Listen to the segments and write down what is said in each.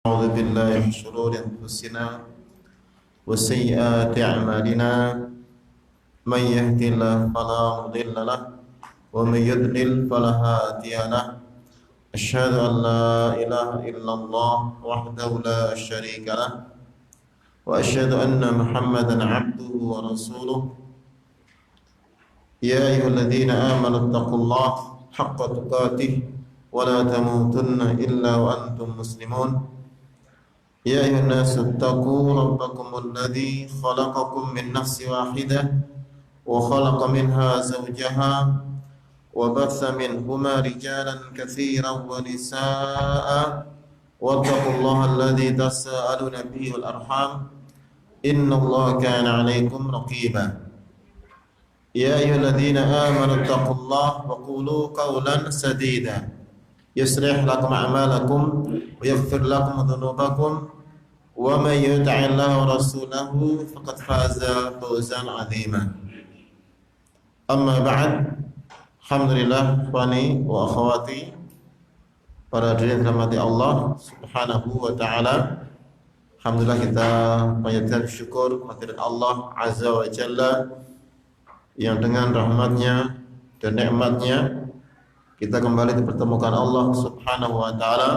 أعوذ بالله من شرور أنفسنا وسيئات أعمالنا من يهد الله فلا مضل له ومن يضلل فلا هادي له أشهد أن لا إله إلا الله وحده لا شريك له وأشهد أن محمدا عبده ورسوله يا أيها الذين آمنوا اتقوا الله حق تقاته ولا تموتن إلا وأنتم مسلمون يا أيها الناس اتقوا ربكم الذي خلقكم من نفس واحدة وخلق منها زوجها وبث منهما رجالا كثيرا ونساء واتقوا الله الذي تساءلون به والأرحام إن الله كان عليكم رقيبا يا أيها الذين آمنوا اتقوا الله وقولوا قولا سديدا يصلح لكم أعمالكم ويغفر لكم ذنوبكم ومن يطع الله ورسوله فقد فاز فوزا عظيما أما بعد alhamdulillah ikhwani wa akhwati para hadirin dirahmati Allah Subhanahu wa taala. Alhamdulillah kita panjatkan syukur kehadirat Allah Azza wa Jalla yang dengan rahmatnya dan nikmatnya kita kembali dipertemukan Allah Subhanahu wa taala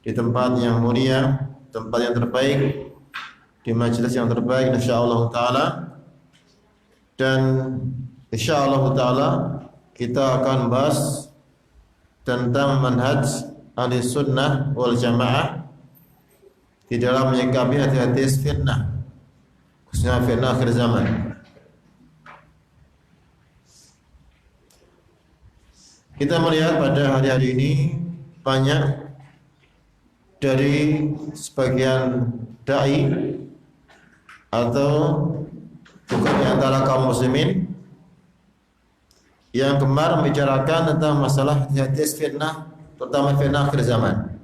di tempat yang mulia, tempat yang terbaik, di majelis yang terbaik insyaallah taala. Dan insyaallah taala kita akan bahas tentang manhaj ahli sunnah wal jamaah di dalam menyikapi hadis fitnah, khususnya fitnah akhir zaman. Kita melihat pada hari-hari ini banyak dari sebagian dai atau bukan di antara kaum muslimin yang gemar membicarakan tentang masalah hadis fitnah, terutama fitnah akhir zaman,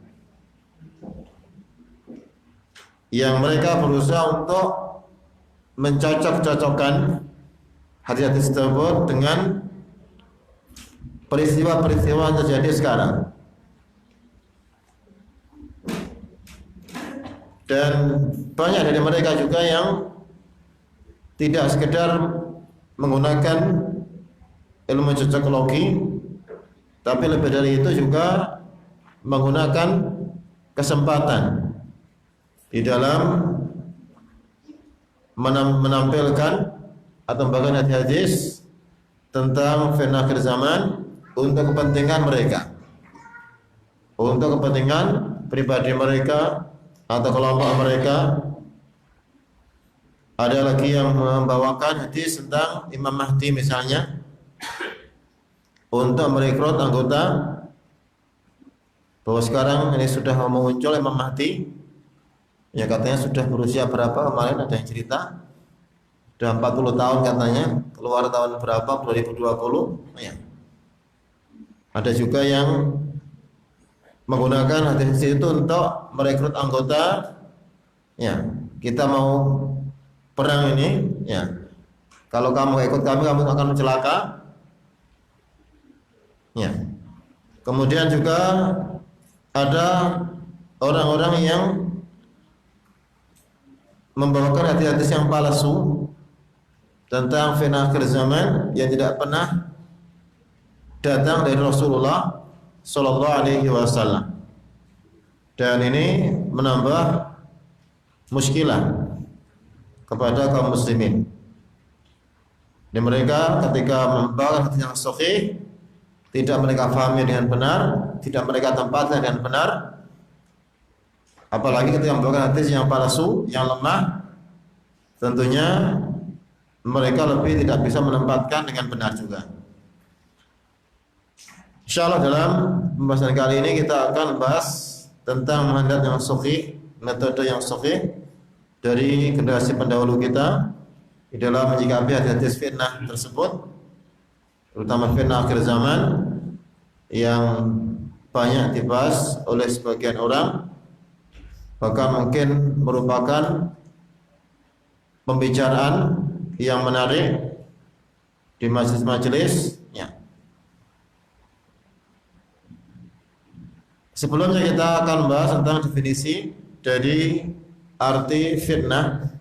yang mereka berusaha untuk mencocok-cocokkan hadis-hadis tersebut dengan peristiwa-peristiwa yang terjadi sekarang. Dan banyak dari mereka juga yang tidak sekedar menggunakan ilmu cocokologi, tapi lebih dari itu juga menggunakan kesempatan di dalam menampilkan atau membagikan hadis tentang fitnah akhir zaman untuk kepentingan mereka, untuk kepentingan pribadi mereka atau kelompok mereka. Ada lagi yang membawakan hadis tentang Imam Mahdi misalnya, untuk merekrut anggota, bahwa sekarang ini sudah muncul Imam Mahdi, ya katanya sudah berusia berapa kemarin ada yang cerita, sudah 40 tahun katanya, keluar tahun berapa, 2020 ya. Ada juga yang menggunakan hadis itu untuk merekrut anggota. Ya, kita mau perang ini, ya. Kalau kamu ikut kami, kamu akan celaka. Ya. Kemudian juga ada orang-orang yang membawakan hadis-hadis yang palsu tentang fitnah akhir zaman yang tidak pernah datang dari Rasulullah Sallallahu Alaihi Wasallam, dan ini menambah muskilah kepada kaum muslimin. Dan mereka ketika membawa hadis yang sahih tidak mereka pahami dengan benar, tidak mereka tempatkan dengan benar, apalagi ketika membawa hadis yang palsu, yang lemah, tentunya mereka lebih tidak bisa menempatkan dengan benar juga. Insyaallah dalam pembahasan kali ini kita akan bahas tentang manhaj yang sahih, metode yang sahih dari generasi pendahulu kita di dalam menyikapi hadis fitnah tersebut, terutama fitnah akhir zaman yang banyak dibahas oleh sebagian orang, bahkan mungkin merupakan pembicaraan yang menarik di majelis-majelis. Sebelumnya kita akan membahas tentang definisi dari arti fitnah.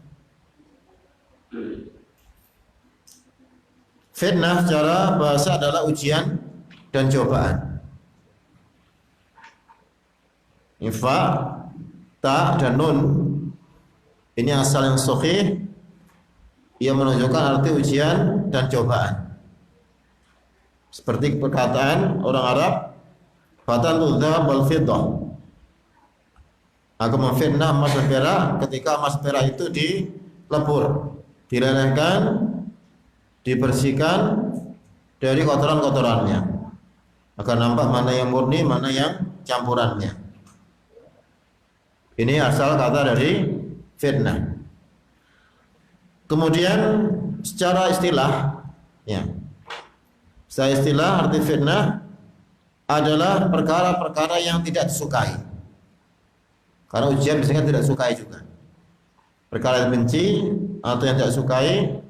Fitnah secara bahasa adalah ujian dan cobaan. Fa, ta, dan nun ini asal yang sahih, ia menunjukkan arti ujian dan cobaan. Seperti perkataan orang Arab, fatanul dzahab wal fiddah. Aku memfitnah emas dan perak ketika emas perak itu dilebur, dilelehkan, dibersihkan dari kotoran-kotorannya agar nampak mana yang murni, mana yang campurannya. Ini asal kata dari fitnah. Kemudian secara istilah, ya, secara istilah arti fitnah adalah perkara-perkara yang tidak disukai. Karena ujian biasanya tidak sukai juga. Perkara yang benci atau yang tidak sukai,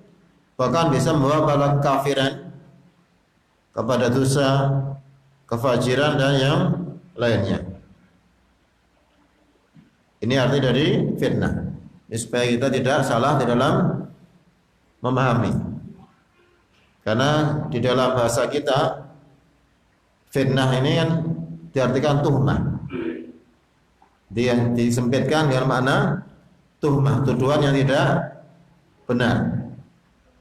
bahkan bisa membawa pada kafiran, kepada dosa, kefajiran dan yang lainnya. Ini arti dari fitnah. Ini supaya kita tidak salah di dalam memahami. Karena di dalam bahasa kita fitnah ini kan diartikan tuhmah. Dia disempitkan dengan makna tuhmah, tuduhan yang tidak benar.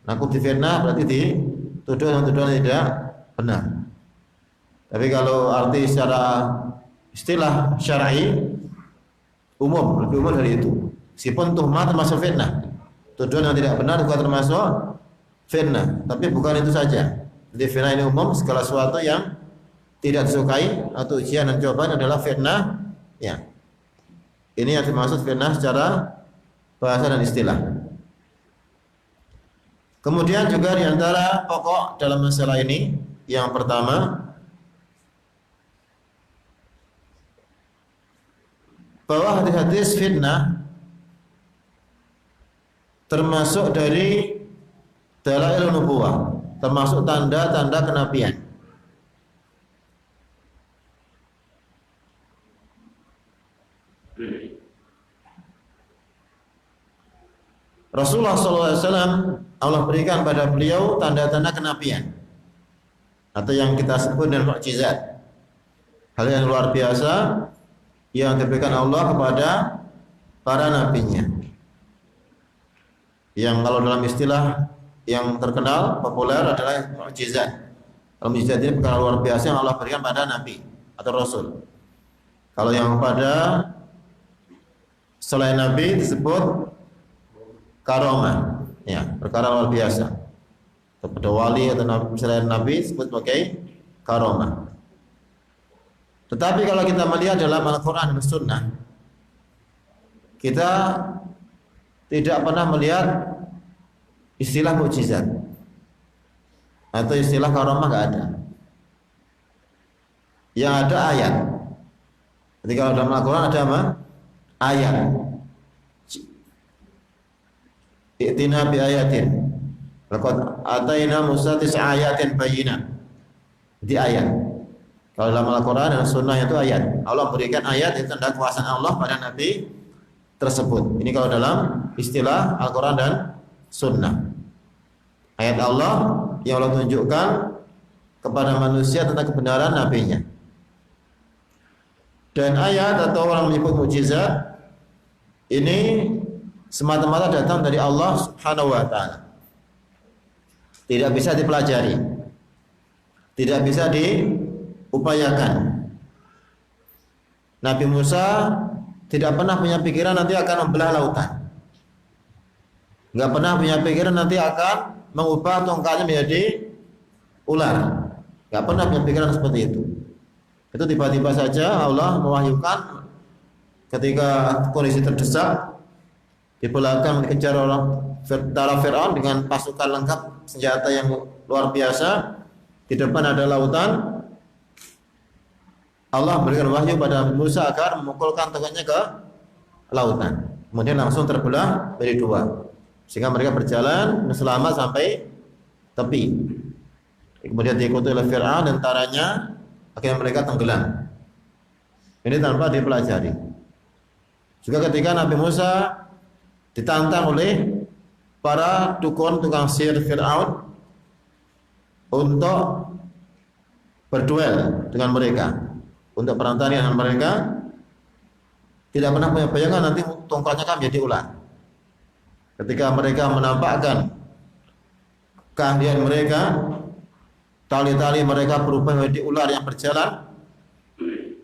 Aku difitnah berarti dituduh yang tuduhan yang tidak benar. Tapi kalau arti secara istilah syar'i umum, lebih umum dari itu. Meskipun tuhmah termasuk fitnah, tuduhan yang tidak benar juga termasuk fitnah. Tapi bukan itu saja. Jadi fitnah ini umum, segala sesuatu yang tidak disukai atau ujian dan cobaan adalah fitnah. Ya, ini yang dimaksud fitnah secara bahasa dan istilah. Kemudian juga diantara pokok dalam masalah ini, yang pertama, bahwa hadis-hadis fitnah termasuk dari dalail nubuwah, termasuk tanda-tanda kenabian. Rasulullah SAW, Allah berikan pada beliau tanda-tanda kenabian atau yang kita sebut dengan mukjizat, hal yang luar biasa yang diberikan Allah kepada para nabinya, yang kalau dalam istilah yang terkenal populer adalah mukjizat. Kalau mukjizat ini perkara luar biasa yang Allah berikan pada nabi atau rasul. Kalau yang pada selain nabi disebut karomah, ya, perkara luar biasa. Kepada wali atau selain nabi disebut sebagai karomah. Tetapi kalau kita melihat dalam Al-Quran dan Sunnah, kita tidak pernah melihat istilah mukjizat atau istilah karomah, nggak ada. Yang ada ayat. Jadi kalau dalam Al-Quran ada apa? Ayat. I'tina bi ayatin. Laqad ataina Musa tis'a ayatin bayyinah. Jadi ayat. Kalau dalam Al-Quran dan Sunnah itu ayat. Allah berikan ayat, itu tanda kuasaan Allah pada Nabi tersebut. Ini kalau dalam istilah Al-Quran dan Sunnah. Ayat Allah yang Allah tunjukkan kepada manusia tentang kebenaran Nabi-Nya. Dan ayat atau orang menyebut mukjizat ini semata-mata datang dari Allah Subhanahu wa Ta'ala. Tidak bisa dipelajari, tidak bisa diupayakan. Nabi Musa tidak pernah punya pikiran nanti akan membelah lautan. Nggak pernah punya pikiran nanti akan mengubah tongkatnya menjadi ular. Nggak pernah punya pikiran seperti itu. Itu tiba-tiba saja Allah mewahyukan ketika kondisi terdesak, di belakang dikejar orang tentara Fir'aun dengan pasukan lengkap, senjata yang luar biasa, di depan ada lautan. Allah berikan wahyu pada Musa agar memukulkan tongkatnya ke lautan. Kemudian langsung terbelah menjadi dua, sehingga mereka berjalan selamat sampai tepi. Kemudian diikuti oleh Fir'aun dan tentaranya, akhirnya mereka tenggelam. Ini tanpa dipelajari. Juga ketika Nabi Musa ditantang oleh para dukun tukang sihir Fir'aun untuk berduel dengan mereka, untuk perang dengan mereka, tidak pernah punya bayangan nanti tongkatnya akan menjadi ular. Ketika mereka menampakkan keahlian mereka, tali-tali mereka berubah menjadi ular yang berjalan,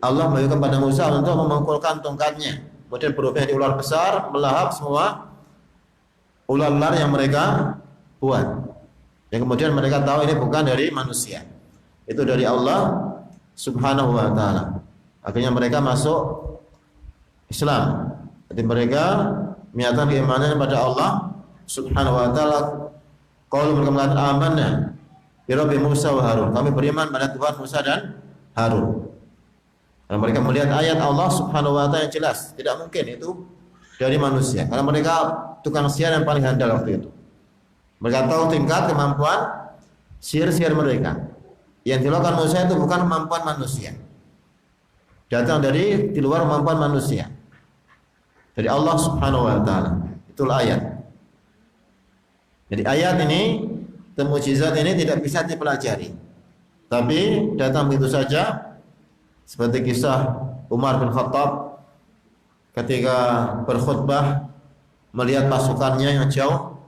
Allah memberikan kepada Musa untuk memengkulkan tongkatnya, kemudian berubah menjadi ular besar, melahap semua ular-ular yang mereka buat. Yang kemudian mereka tahu ini bukan dari manusia, itu dari Allah Subhanahu wa ta'ala. Akhirnya mereka masuk Islam. Jadi mereka menyatakan keimanan kepada Allah Subhanahu wa ta'ala. Qalu mereka mengatakan amanna bi Rabbi Musa wa Harun. Kami beriman pada Tuhan Musa dan Harun. Dan mereka melihat ayat Allah Subhanahu wa ta'ala yang jelas, tidak mungkin itu dari manusia. Karena mereka tukang sihir yang paling handal waktu itu. Mereka tahu tingkat kemampuan sihir-sihir mereka. Yang dilakukan Musa itu bukan kemampuan manusia, datang dari di luar kemampuan manusia, dari Allah Subhanahu wa ta'ala. Itulah ayat. Jadi ayat ini, mukjizat ini tidak bisa dipelajari, tapi datang begitu saja. Seperti kisah Umar bin Khattab ketika berkhutbah melihat pasukannya yang jauh,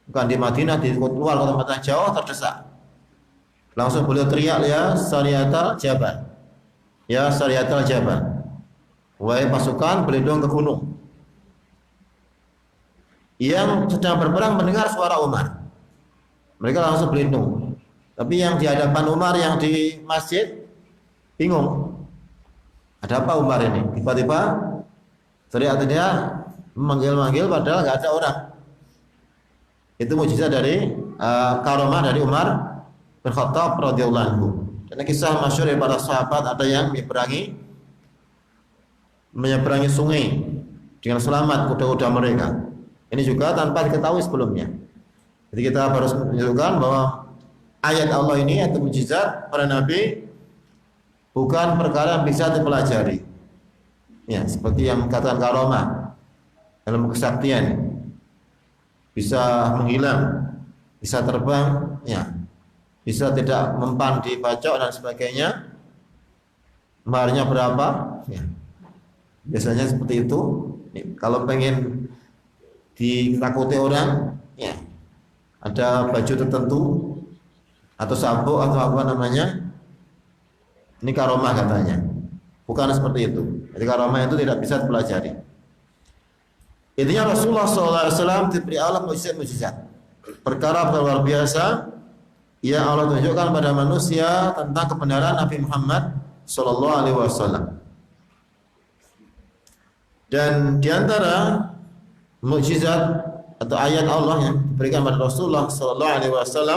bukan di Madinah, di luar kota jauh, terdesak. Langsung beliau teriak, ya Sariyatal Jabal, ya Sariyatal Jabal, wahai pasukan berlindung ke gunung. Yang sedang berperang mendengar suara Umar, mereka langsung berlindung. Tapi yang di hadapan Umar, yang di masjid, bingung. Ada apa Umar ini? Tiba-tiba teriak-teriak, memanggil-manggil padahal nggak ada orang. Itu mukjizat dari karomah dari Umar bin Khattab radhiyallahu anhu. Dan kisah masyhur dari para sahabat, ada yang menyeberangi sungai dengan selamat kuda-kuda mereka. Ini juga tanpa diketahui sebelumnya. Jadi kita harus menunjukkan bahwa ayat Allah ini atau mukjizat para nabi bukan perkara yang bisa dipelajari. Ya, seperti yang katakan karomah, dalam kesaktian, bisa menghilang, bisa terbang, ya, bisa tidak mempan di bacok dan sebagainya. Maharnya berapa? Ya. Biasanya seperti itu. Kalau pengen ditakuti orang, ya, ada baju tertentu atau sabuk atau apa namanya, ini karomah katanya. Bukan seperti itu. Jadi karomah itu tidak bisa dipelajari. Intinya Rasulullah SAW diberi Allah mukjizat-mukjizat, perkara luar biasa yang Allah tunjukkan pada manusia tentang kebenaran Nabi Muhammad SAW. Dan diantara mukjizat atau ayat Allah yang diberikan pada Rasulullah SAW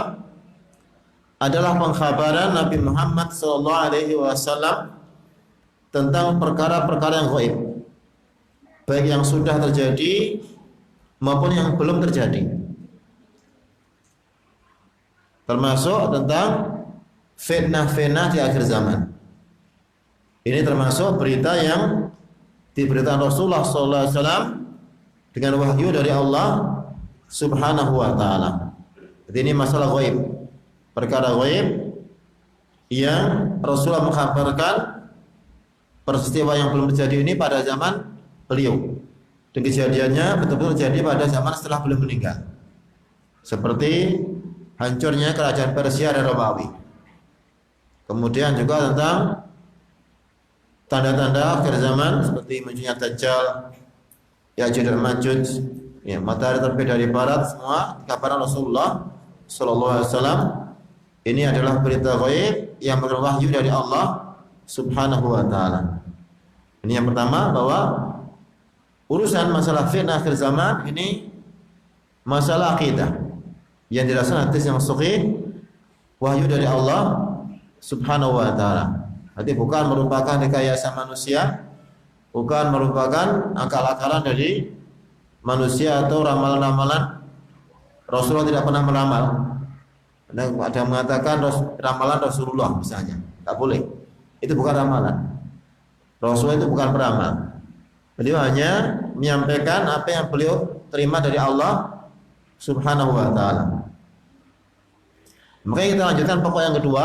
adalah pengkhabaran Nabi Muhammad SAW tentang perkara-perkara yang gaib, baik yang sudah terjadi maupun yang belum terjadi, termasuk tentang fitnah-fitnah di akhir zaman. Ini termasuk berita yang diberitakan Rasulullah SAW dengan wahyu dari Allah Subhanahu wa ta'ala. Jadi ini masalah gaib, perkara gaib yang Rasulullah mengkhabarkan peristiwa yang belum terjadi ini pada zaman beliau, dan kejadiannya betul-betul terjadi pada zaman setelah beliau meninggal, seperti hancurnya kerajaan Persia dan Romawi. Kemudian juga tentang tanda-tanda akhir zaman seperti munculnya Dajjal, Ya'juj dan Ma'juj, ya, matahari terbit dari barat, semua dikabarkan Rasulullah SAW. Ini adalah berita gaib yang berwahyu dari Allah Subhanahu wa ta'ala. Ini yang pertama, bahwa urusan masalah fitnah akhir zaman ini masalah akidah yang dirasa hadis yang sahih, wahyu dari Allah Subhanahu wa ta'ala. Nanti bukan merupakan rekayasa manusia, bukan merupakan akal-akalan dari manusia atau ramalan-ramalan. Rasulullah tidak pernah meramal. Ada yang mengatakan ramalan Rasulullah misalnya, tak boleh. Itu bukan ramalan. Rasul itu bukan peramal. Beliau hanya menyampaikan apa yang beliau terima dari Allah Subhanahu wa taala. Makanya kita lanjutkan pokok yang kedua.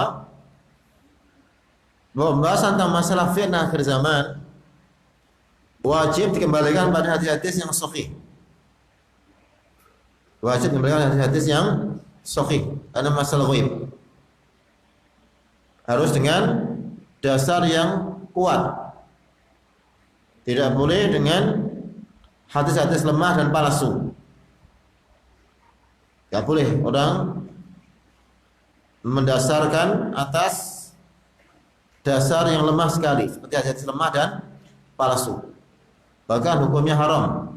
Pembahasan tentang masalah fitnah akhir zaman wajib dikembalikan pada hadis-hadis yang sahih. Wajib dikembalikan hadis-hadis yang sahih karena masalah ghaib. Harus dengan dasar yang kuat. Tidak boleh dengan hadis-hadis lemah dan palsu. Tidak boleh orang mendasarkan atas dasar yang lemah sekali seperti hadis lemah dan palsu. Bahkan hukumnya haram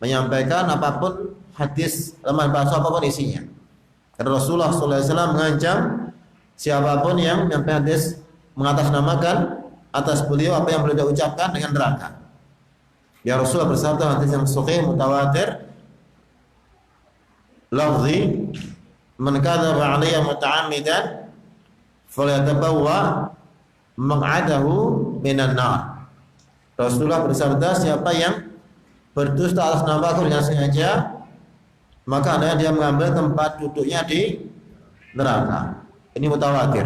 menyampaikan apapun hadis lemah dan palsu apapun isinya. Karena Rasulullah SAW mengancam siapapun yang menyampaikan hadis mengatasnamakan atas beliau apa yang beliau ucapkan dengan neraka. Ya Rasulullah bersabda hadis yang sahih mutawatir, lafzi man kadzaba 'alayya muta'ammidan falyatabawwa maq'adahu minan nar. Rasulullah bersabda, siapa yang berdusta atas namaku dengan sengaja, maka hendaknya dia mengambil tempat duduknya di neraka. Ini mutawatir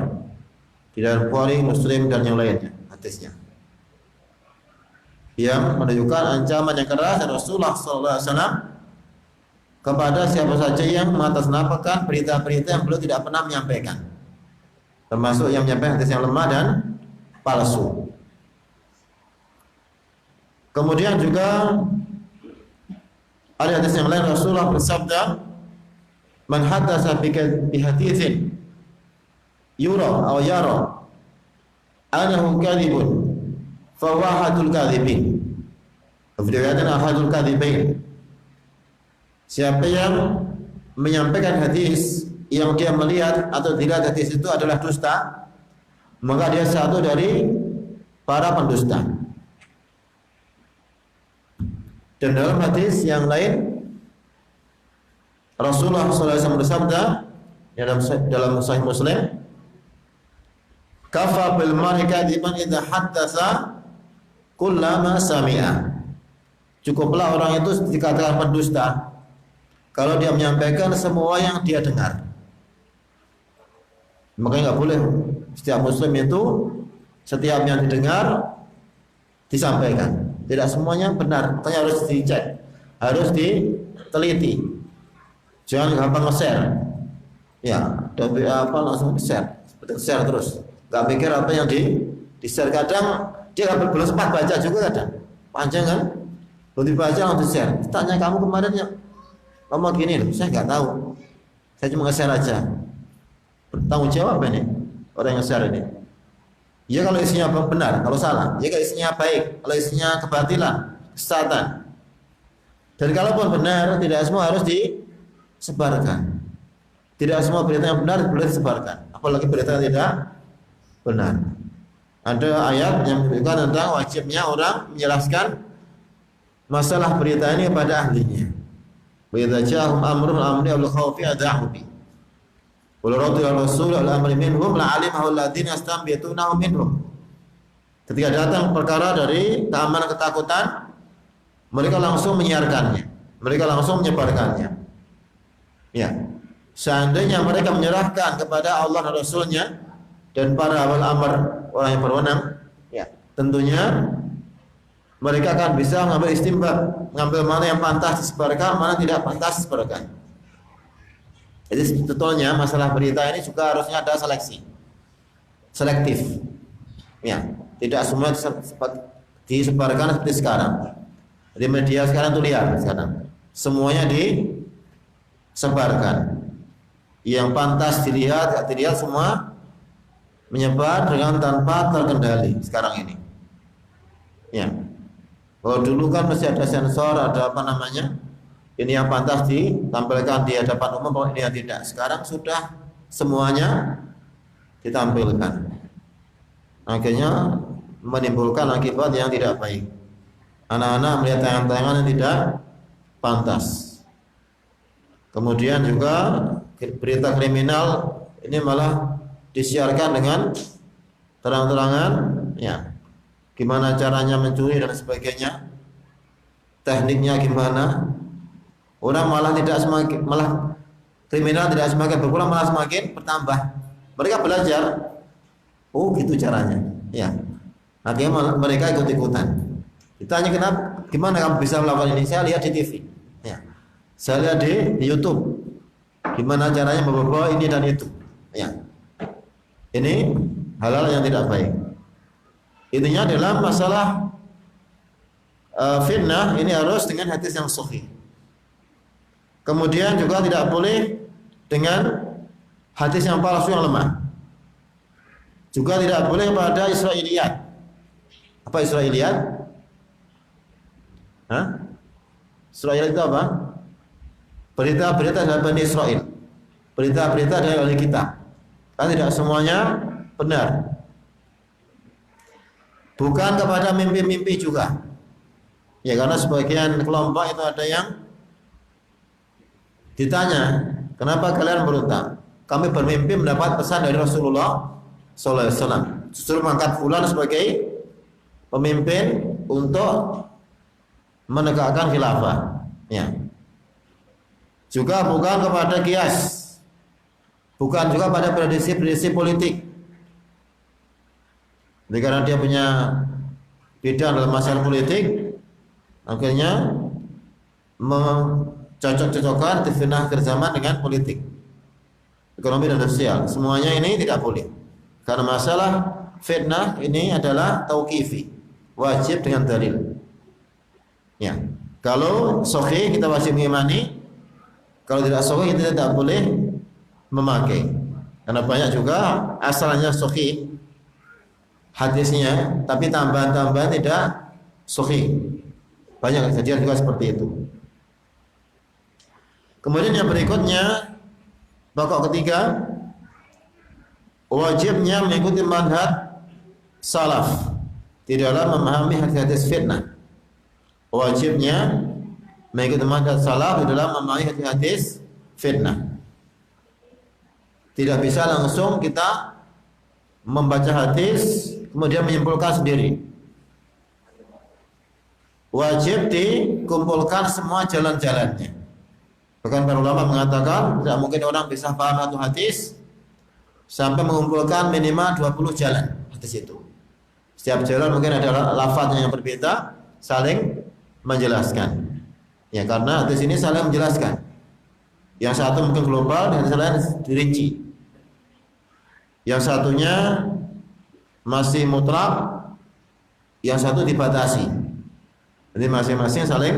di dalam Bukhari, Muslim dan yang lainnya hadisnya, yang menunjukkan ancaman yang keras dari Rasulullah SAW kepada siapa saja yang mengatasnamakan berita-berita yang beliau tidak pernah menyampaikan, termasuk yang menyampaikan hadis yang lemah dan palsu. Kemudian juga ada hadis yang lain Rasulullah bersabda, man haddatsa bi haditsin yura aw yara anahu kadhibun fa huwa ahadul kadhibin. Kemudian ahadul kadhibin. Siapa yang menyampaikan hadis yang dia melihat atau tidak hadis itu adalah dusta, maka dia satu dari para pendusta. Dan dalam hadis yang lain Rasulullah SAW bersabda dalam Sahih Muslim, kafa bil mar'i kadiban idza haddatsa kullama sami'a. Cukuplah orang itu dikatakan pendusta kalau dia menyampaikan semua yang dia dengar. Makanya nggak boleh setiap muslim itu setiap yang didengar disampaikan. Tidak semuanya benar, makanya harus dicek, harus diteliti. Jangan gampang nge-share. Ya, dari apa langsung di-share, seperti share terus. Gak pikir apa yang di-share. Kadang dia belum sempat baca juga kadang. Panjang kan? Belum dibaca langsung di-share. Tanya kamu kemarin yang ngomong gini loh, saya nggak tahu. Saya cuma nge-share aja. Bertanggung jawab ini orang yang share ini. Ya kalau isinya benar, kalau salah. Ya kalau isinya baik, kalau isinya kebatilan, kesesatan. Dan kalaupun benar, tidak semua harus disebarkan. Tidak semua berita yang benar boleh disebarkan. Apalagi berita yang tidak benar. Ada ayat yang menunjukkan tentang wajibnya orang menjelaskan masalah berita ini kepada ahlinya. Wa ja'ahum amrun amri al khawfi ad'ahu bi. Wala radiyallahu rasul al-amri minhum la'alimahu alladziina yastanbitunahu minhum. Ketika datang perkara dari keamanan ketakutan, mereka langsung menyiarkannya, mereka langsung menyebarkannya. Ya, seandainya mereka menyerahkan kepada Allah dan Rasulnya dan para awal amr, orang yang berwenang, ya, tentunya mereka akan bisa mengambil istinbat, mengambil mana yang pantas disebarkan, mana tidak pantas disebarkan. Jadi sebetulnya masalah berita ini juga harusnya ada selektif. Ya, tidak semua disebarkan seperti sekarang. Di media sekarang itu liar sekarang. Semuanya disebarkan. Yang pantas dilihat, tidak dilihat semua menyebar dengan tanpa terkendali sekarang ini. Ya. Kalau dulu kan masih ada sensor, ada apa namanya? Ini yang pantas ditampilkan di hadapan umum, ini yang tidak. Sekarang sudah semuanya ditampilkan. Akhirnya menimbulkan akibat yang tidak baik. Anak-anak melihat tayangan-tayangan yang tidak pantas. Kemudian juga berita kriminal ini malah disiarkan dengan terang-terangan. Ya, gimana caranya mencuri dan sebagainya, tekniknya gimana. Orang malah kriminal tidak semakin berkurang, malah semakin bertambah. Mereka belajar, oh gitu caranya, ya. Akhirnya mereka ikut-ikutan. Ditanya kenapa, gimana kamu bisa melakukan ini? Saya lihat di TV, ya. Saya lihat di YouTube, gimana caranya membawa ini dan itu, ya. Ini hal-hal yang tidak baik. Intinya dalam masalah fitnah ini harus dengan hadis yang sahih. Kemudian juga tidak boleh dengan hadis yang palsu yang lemah. Juga tidak boleh pada Israiliyat. Apa Israiliyat? Hah? Israiliyat itu apa? Berita-berita dari Bani Israel. Berita-berita dari ahli kitab. Kan tidak semuanya benar. Bukan kepada mimpi-mimpi juga. Ya, karena sebagian kelompok itu ada yang ditanya, kenapa kalian berontak? Kami bermimpi mendapat pesan dari Rasulullah sallallahu alaihi wasallam. Justru mengangkat fulan sebagai pemimpin untuk menegakkan khilafah. Ya. Juga bukan kepada kias. Bukan juga pada prediksi-prediksi politik. Jadi karena dia punya bidang dalam masalah politik, akhirnya mencocok-cocokkan fitnah akhir zaman dengan politik, ekonomi dan sosial. Semuanya ini tidak boleh. Karena masalah fitnah ini adalah tauqifi, wajib dengan dalil. Ya. Kalau sahih kita wajib mengimani, kalau tidak sahih kita tidak boleh memakai. Karena banyak juga asalnya sahih hadisnya, tapi tambahan-tambahan tidak sahih. Banyak kejadian juga seperti itu. Kemudian yang berikutnya, pokok ketiga, wajibnya mengikuti manhaj salaf di dalam memahami hadis fitnah. Wajibnya mengikuti manhaj salaf di dalam memahami hadis fitnah. Tidak bisa langsung kita membaca hadis kemudian menyimpulkan sendiri. Wajib dikumpulkan semua jalan-jalannya. Bahkan para ulama mengatakan tidak mungkin orang bisa paham satu hadis sampai mengumpulkan minimal 20 jalan hadis itu. Setiap jalan mungkin ada lafaznya yang berbeda, saling menjelaskan. Ya, karena hadis ini saling menjelaskan. Yang satu mungkin global, yang lain dirinci. Yang satunya masih mutlak, yang satu dibatasi. Jadi masing-masing saling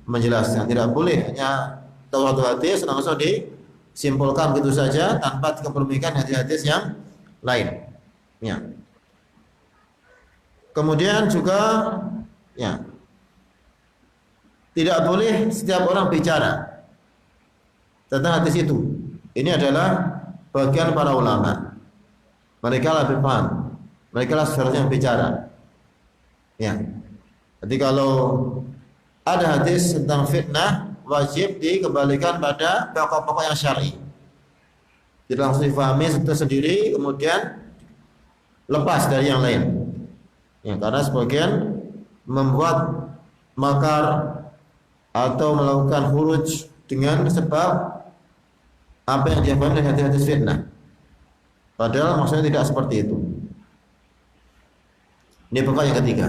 menjelaskan. Tidak boleh hanya tahu satu hadis langsung disimpulkan begitu saja tanpa dikemukakan hadis-hadis yang lain. Ya. Kemudian juga ya, tidak boleh setiap orang bicara tentang hadis itu. Ini adalah bagian para ulama. Mereka lebih paham. Mereka lah seharusnya yang bicara. Ya. Jadi kalau ada hadis tentang fitnah, wajib dikembalikan pada pokok-pokok yang syar'i. Tidak langsung difahami sendiri, kemudian lepas dari yang lain. Ya, karena sebagian membuat makar atau melakukan khuruj dengan sebab apa yang dia pahami dari hadis-hadis fitnah. Padahal maksudnya tidak seperti itu. Ini pokok yang ketiga.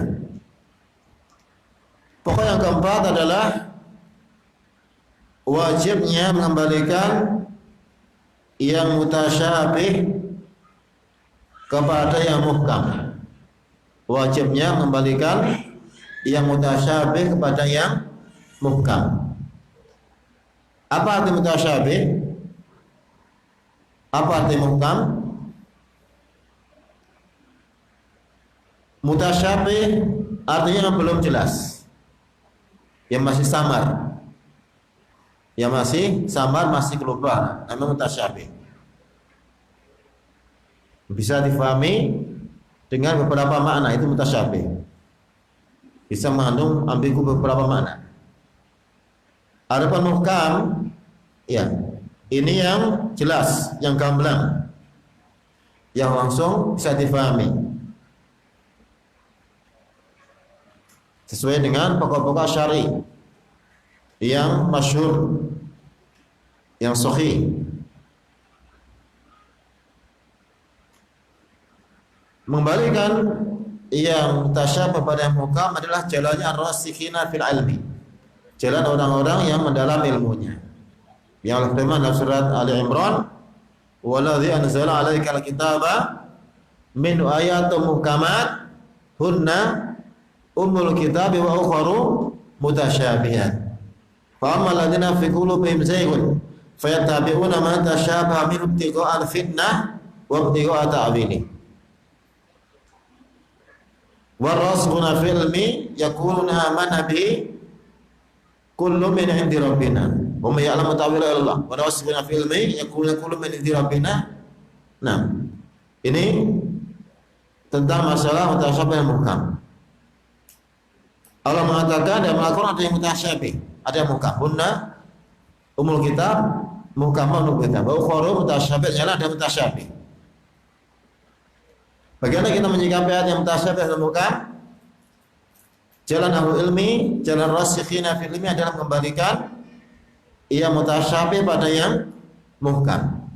Pokok yang keempat adalah wajibnya mengembalikan yang mutasyabih kepada yang muhkam. Wajibnya mengembalikan yang mutasyabih kepada yang muhkam. Apa arti mutasyabih? Apa arti muhkam? Mutasyabih artinya yang belum jelas, yang masih samar, masih global, namanya mutasyabih. Bisa difahami dengan beberapa makna, itu mutasyabih. Bisa mengandung ambigu beberapa makna. Adapun muhkam, ya, ini yang jelas, yang gamblang, yang langsung bisa difahami. sesuai dengan pokok-pokok syar'i yang masyhur, yang sahih. Mengembalikan yang mutasyabih pada yang muhkam adalah jalannya ar-rasikhina fil ilmi, jalan orang-orang yang mendalam ilmunya. Yang Allah firman dalam surat Ali Imran, "Waladzi anzala 'alaikal kitaba min ayatin muhkamat hunna ummul kitabi wa ukharu mutasyabihat. Fa ammal ladzina fi qulubihim zayghun fayattabi'una ma tashabaha minhu ibtigha'a al-fitnah wa ibtigha'a ta'wilih. Warasuna fil ilmi yaquluna amanna bihi kullu min 'indi rabbina wa ma ya'lamu ta'wila illallah. Warasuna fil ilmi yaquluna kullu min 'indi rabbina." Nah, ini tentang masalah mutasyabih dan muhkam. Allah mengatakan dan melakukan ada yang mutasyabih, ada yang muhkam. Hunna umul kitab, muhkam umul kitab. Wa ukharu mutasyabih, jalan ada mutasyabih. Bagaimana kita menyikapi ayat yang mutasyabih dan muhkam? Jalan ahlul ilmi, jalan rasikhina fil ilmi adalah mengembalikan yang mutasyabih pada yang muhkam.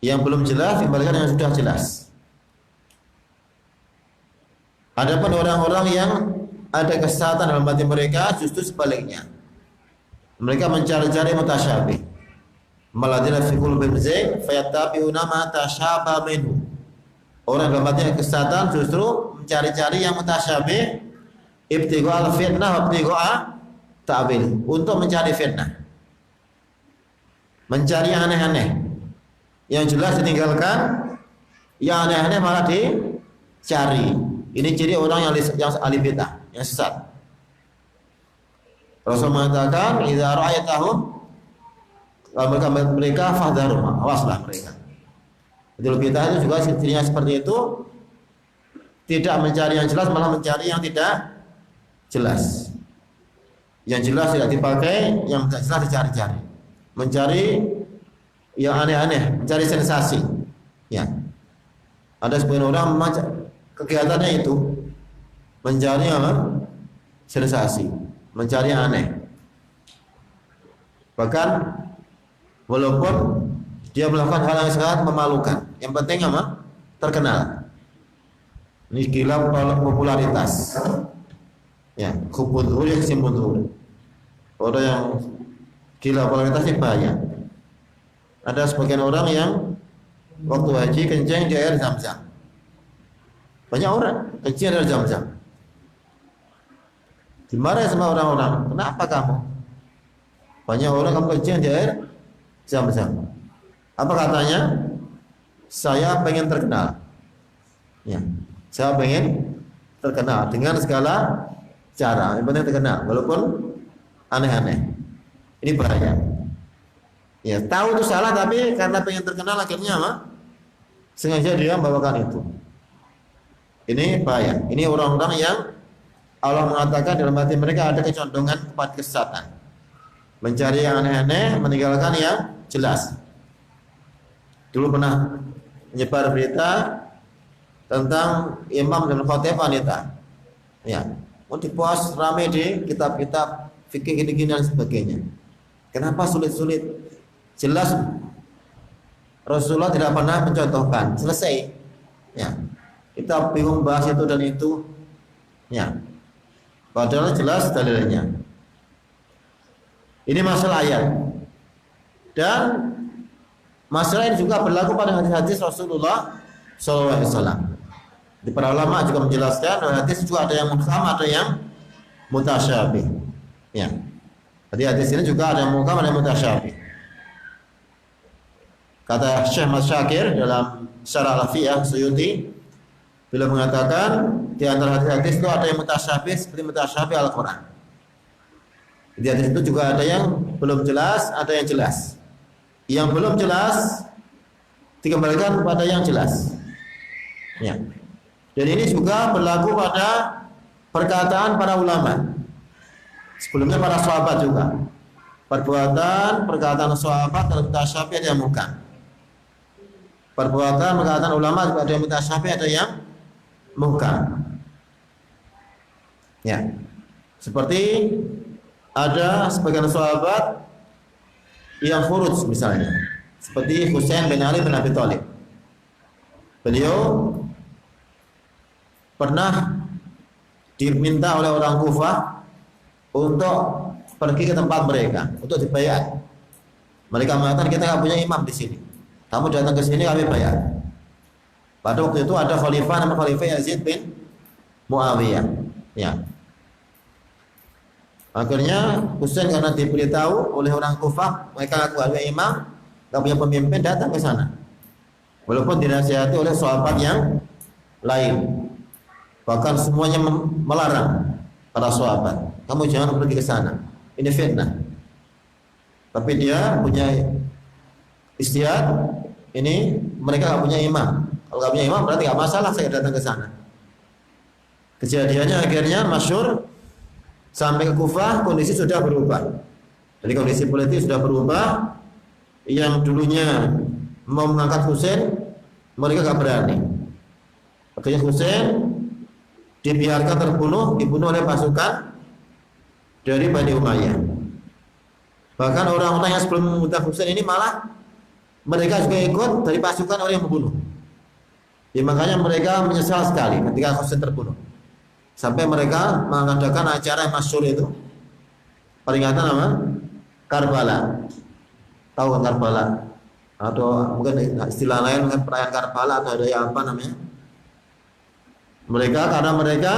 Yang belum jelas dikembalikan yang sudah jelas. Adapun orang-orang yang ada kesesatan dalam hati mereka justru sebaliknya. Mereka mencari-cari mutasyabih. Maladina fi qulubihim zayg fayattabi'una ma tashabaha minhu. Orang dalam hatinya kesesatan justru mencari-cari yang mutasyabih, ibtigha' al-fitnah wa ibtigha' ta'wil, untuk mencari fitnah. Mencari yang aneh-aneh. Yang jelas ditinggalkan, yang aneh-aneh malah dicari. Ini ciri orang yang ahli bid'ah, yang sesat. Rasul mengatakan, "Idza ra'aytahum," kalau mereka fahdharum, awaslah mereka. Ahli bid'ah itu juga cirinya seperti itu, tidak mencari yang jelas, malah mencari yang tidak jelas. Yang jelas tidak dipakai, yang tidak jelas dicari-cari. Mencari yang aneh-aneh, mencari sensasi. Ya. Ada sebagian orang kegiatannya itu mencari apa? Sensasi, mencari yang aneh. Bahkan walaupun dia melakukan hal yang sangat memalukan, yang penting apa? Terkenal. Ini gila popularitas. Ya, khubudhur yang simbudhur. Orang yang gila popularitas ini bahaya. Ada sebagian orang yang waktu haji kencing di air Zam-Zam. Banyak orang kencing di air Zam-Zam. Dimarahi sama orang-orang, "Kenapa kamu? Banyak orang kamu kencing di air Zam-Zam." Apa katanya? "Saya pengen terkenal." Ya, saya pengen terkenal dengan segala cara. Yang penting terkenal, walaupun aneh-aneh. Ini bahaya. Ya, tahu itu salah tapi karena pengen terkenal akhirnya apa? Sengaja dia membawakan itu. Ini bahaya. Ini orang-orang yang Allah mengatakan dalam hati mereka ada kecondongan kepada kesesatan. Mencari yang aneh-aneh, meninggalkan yang jelas. Dulu pernah menyebar berita tentang imam dan khotib wanita. Ya, mau dipost rame di kitab-kitab fikih gini-gini dan sebagainya. Kenapa sulit-sulit? Jelas Rasulullah tidak pernah mencontohkan. Selesai. Ya. Kita bingung bahas itu dan itu. Ya. Padahal jelas dalilnya. Ini masalah ayat. Dan masalah ini juga berlaku pada hadis-hadis Rasulullah SAW. Di para ulama juga menjelaskan hadis juga ada yang muhkam, ada yang mutasyabih. Ya. Jadi hadis ini juga ada yang muhkam, ada yang mutasyabih. Kata Syekh Mas Syakir dalam Syarah Al-Alfiyah Suyuti, beliau mengatakan di antara hadis-hadis itu ada yang mutasyabih seperti mutasyabih Al-Quran. Di hadis itu juga ada yang belum jelas, ada yang jelas. Yang belum jelas dikembalikan kepada yang jelas. Ya. Dan ini juga berlaku pada perkataan para ulama. Sebelumnya para sahabat juga. Perkataan sahabat dalam mutasyabih ada yang muhkam. Perkataan ulama juga ada yang mutasyabih, ada yang muhkam. Ya. Seperti ada sebagian sahabat yang furuj misalnya, seperti Husain bin Ali bin Abi Thalib. Beliau pernah diminta oleh orang Kufah untuk pergi ke tempat mereka untuk dibayar. Mereka mengatakan kita nggak punya imam di sini. Kamu datang ke sini kami bayar. Pada waktu itu ada khalifah nama Khalifah Yazid bin Muawiyah. Ya. Akhirnya Husain karena diberitahu oleh orang Kufah mereka nggak punya imam, nggak punya pemimpin, datang ke sana. Walaupun dinasihati oleh sahabat yang lain, bahkan semuanya melarang para sahabat, kamu jangan pergi ke sana, ini fitnah. Tapi dia punya istihad, ini mereka nggak punya imam. Kalau nggak punya imam berarti nggak masalah saya datang ke sana. Kejadiannya akhirnya masyhur sampai ke Kufah, kondisi sudah berubah. Jadi kondisi politik sudah berubah. Yang dulunya mau mengangkat Husain, mereka nggak berani. Akhirnya Husain dibiarkan terbunuh, dibunuh oleh pasukan dari Bani Umayyah. Bahkan orang-orang yang sebelum membunuh Husain ini malah mereka juga ikut dari pasukan orang yang membunuh. Ya, makanya mereka menyesal sekali ketika Husain terbunuh. Sampai mereka mengadakan acara yang masyhur itu, peringatan apa? Karbala. Tahu kan Karbala? Atau mungkin istilah lain mungkin perayaan Karbala atau ada yang apa namanya? Mereka karena mereka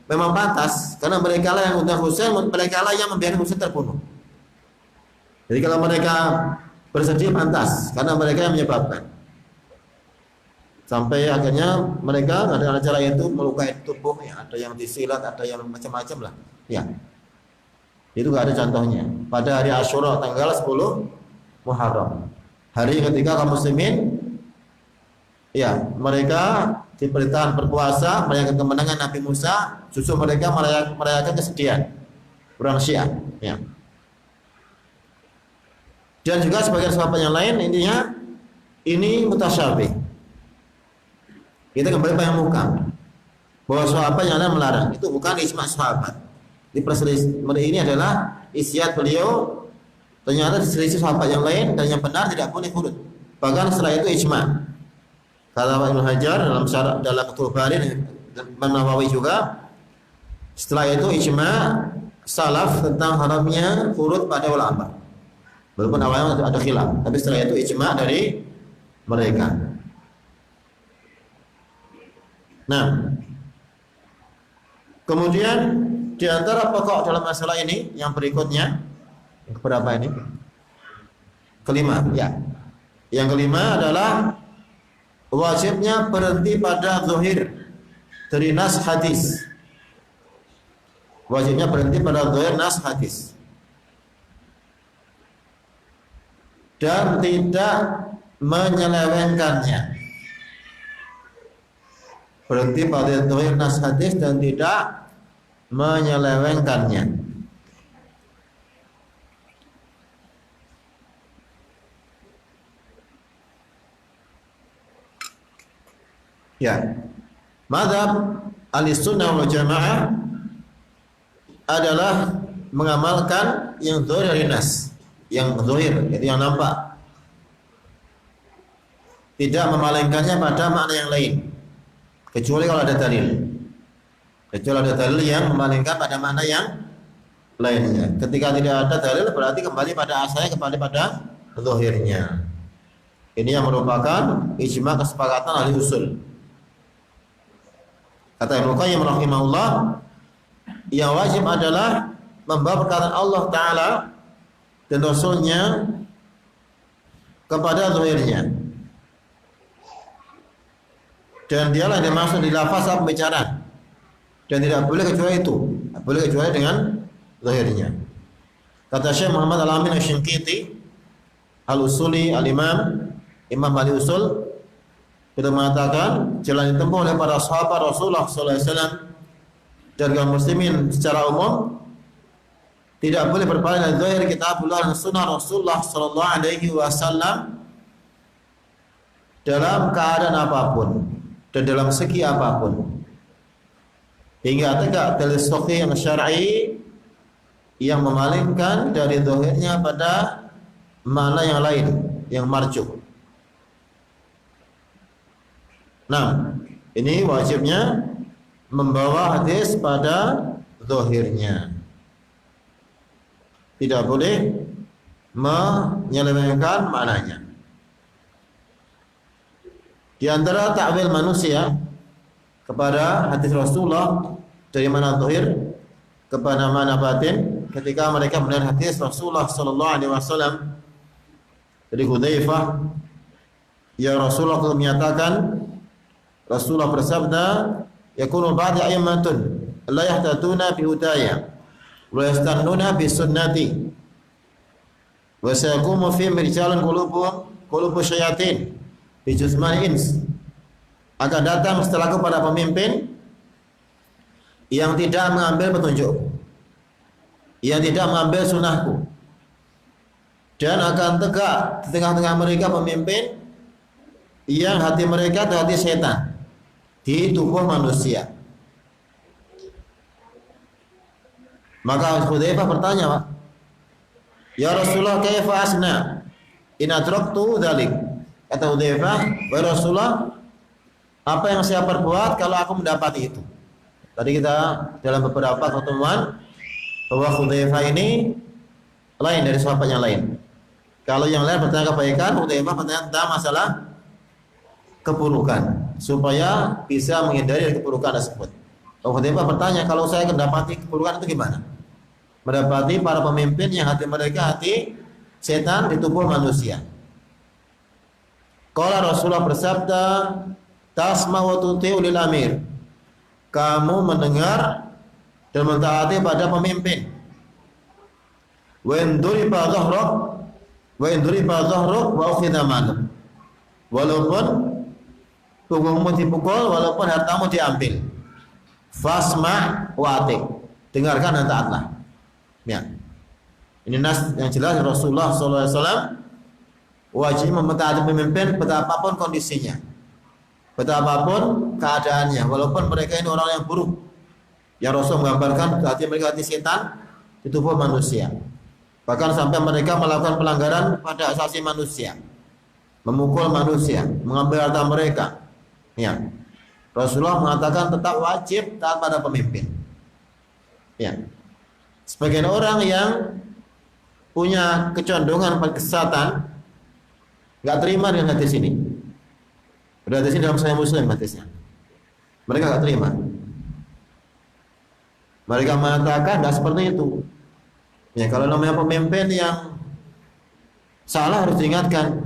memang pantas, karena mereka lah yang undang Husain, mereka lah yang membiarkan Husain terbunuh. Jadi kalau mereka bersedia pantas, karena mereka yang menyebabkan. Sampai akhirnya mereka ada acara itu melukai tubuh, ya, ada yang disilat, ada yang macam-macam lah. Ya, itu gak ada contohnya. Pada hari Asyura tanggal 10 Muharram, hari ketika kaum muslimin, ya, mereka diperintahkan berpuasa merayakan kemenangan Nabi Musa, justru mereka merayakan kesedihan orang Syiah. Ya. Dan juga sebagian sahabat yang lain, intinya ini mutasyabih. Kita kembali pada muka bahwa sahabat yang lain melarang, itu bukan ijma sahabat. Ini adalah isyad beliau. Ternyata diselisih sahabat yang lain dan yang benar tidak boleh furud. Bahkan setelah itu ijma. Kata Ibnu Hajar dalam Fathul Bari dan Imam Nawawi juga, setelah itu ijma salaf tentang haramnya furud pada ulama. Walaupun awalnya ada khilaf, tapi setelah itu ijma dari mereka. Nah, kemudian di antara pokok dalam masalah ini yang berikutnya, yang keberapa ini? Kelima, ya. Yang kelima adalah wajibnya berhenti pada zahir dari nas hadis. Wajibnya berhenti pada zahir nas hadis. Dan tidak menyelewengkannya. Berhenti pada zahir nas hadis dan tidak menyelewengkannya. Ya, mazhab Ahlussunnah wal Jamaah adalah mengamalkan yang zahir dari nas, yang zahir, itu yang nampak. Tidak memalingkannya pada makna yang lain. Kecuali kalau ada dalil. Kecuali ada dalil yang memalingkan pada makna yang lainnya. Ketika tidak ada dalil berarti kembali pada asalnya, kembali pada zahirnya. Ini yang merupakan ijma kesepakatan ahli usul. Kata Ibnu Qayyim rahimahullah, yang wajib adalah membawa perkataan Allah Ta'ala dan Rasulnya kepada zahirnya. Dan dialah yang dimaksud di lafaz pembicaraan. Dan tidak boleh kecuali itu. Tidak boleh kecuali dengan zahirnya. Kata Syekh Muhammad Al-Amin Asy-Shinqiti Al-Usuli Al-Imam Imam Al-Usul, kita mengatakan jalan ditempuh oleh para sahabat Rasulullah SAW dan kaum muslimin secara umum tidak boleh berpaling dari zahir kitabullah dan sunnah Rasulullah SAW dalam keadaan apapun dan dalam segi apapun. hingga tegak dalil sahih yang syar'i yang memalingkan dari zahirnya pada makna yang lain yang marjuh. Nah, ini wajibnya membawa hadis pada zahirnya. Tidak boleh menyelewengkan maknanya. Di antara ta'wil manusia kepada hadis Rasulullah dari mana zahir kepada mana batin, ketika mereka mendengar hadis Rasulullah sallallahu alaihi wasallam dari Hudzaifah, ya Rasulullah menyatakan, Rasulullah bersabda, yakunu ba'di a'immatun la yahtaduna bi hudaya wa yastannuna bi sunnati wa sayaqumu fi rijalun qulubu syayatin bi jismani ins. Akan datang setelahku pada pemimpin yang tidak mengambil petunjuk, yang tidak mengambil sunnahku, dan akan tegak di tengah-tengah mereka pemimpin yang hati mereka adalah hati setan di tubuh manusia. Maka Hudzaifah bertanya, Pak, ya Rasulullah, kaifa asna in adraktu dzalik? Kata Hudzaifah, wahai Rasulullah, apa yang saya perbuat kalau aku mendapati itu? Tadi kita dalam beberapa pertemuan bahwa Hudzaifah ini lain dari sahabat yang lain. Kalau yang lain bertanya kebaikan, Hudzaifah bertanya tentang masalah keburukan supaya bisa menghindari dari keburukan tersebut. Hudzaifah bertanya, kalau saya mendapati keburukan itu gimana? Mendapati para pemimpin yang hati mereka hati setan di tubuh manusia. Qala Rasulullah bersabda, tasma wa tuti'u lil amir. Kamu mendengar dan mentaati pada pemimpin. Wa induriba dhahruk wa ukhidha maluk. Walaupun punggungmu dipukul, walaupun hartamu diambil. Fasma wa ati. Dengarkan dan taatlah. Ya. Ini nas yang jelas Rasulullah SAW wajib mentaati pemimpin betapapun kondisinya, betapapun keadaannya, walaupun mereka ini orang yang buruk. Yang Rasul menggambarkan hati mereka hati setan di tubuh manusia. Bahkan sampai mereka melakukan pelanggaran pada asasi manusia, memukul manusia, mengambil harta mereka. Ya. Rasulullah mengatakan tetap wajib taat pada pemimpin. Ya. Sebagian orang yang punya kecondongan pada kesesatan nggak terima dengan hadis ini. Hadis ini dalam Sahih Muslim hadisnya. Mereka nggak terima. Mereka mengatakan nggak seperti itu. Ya, kalau namanya pemimpin yang salah harus diingatkan.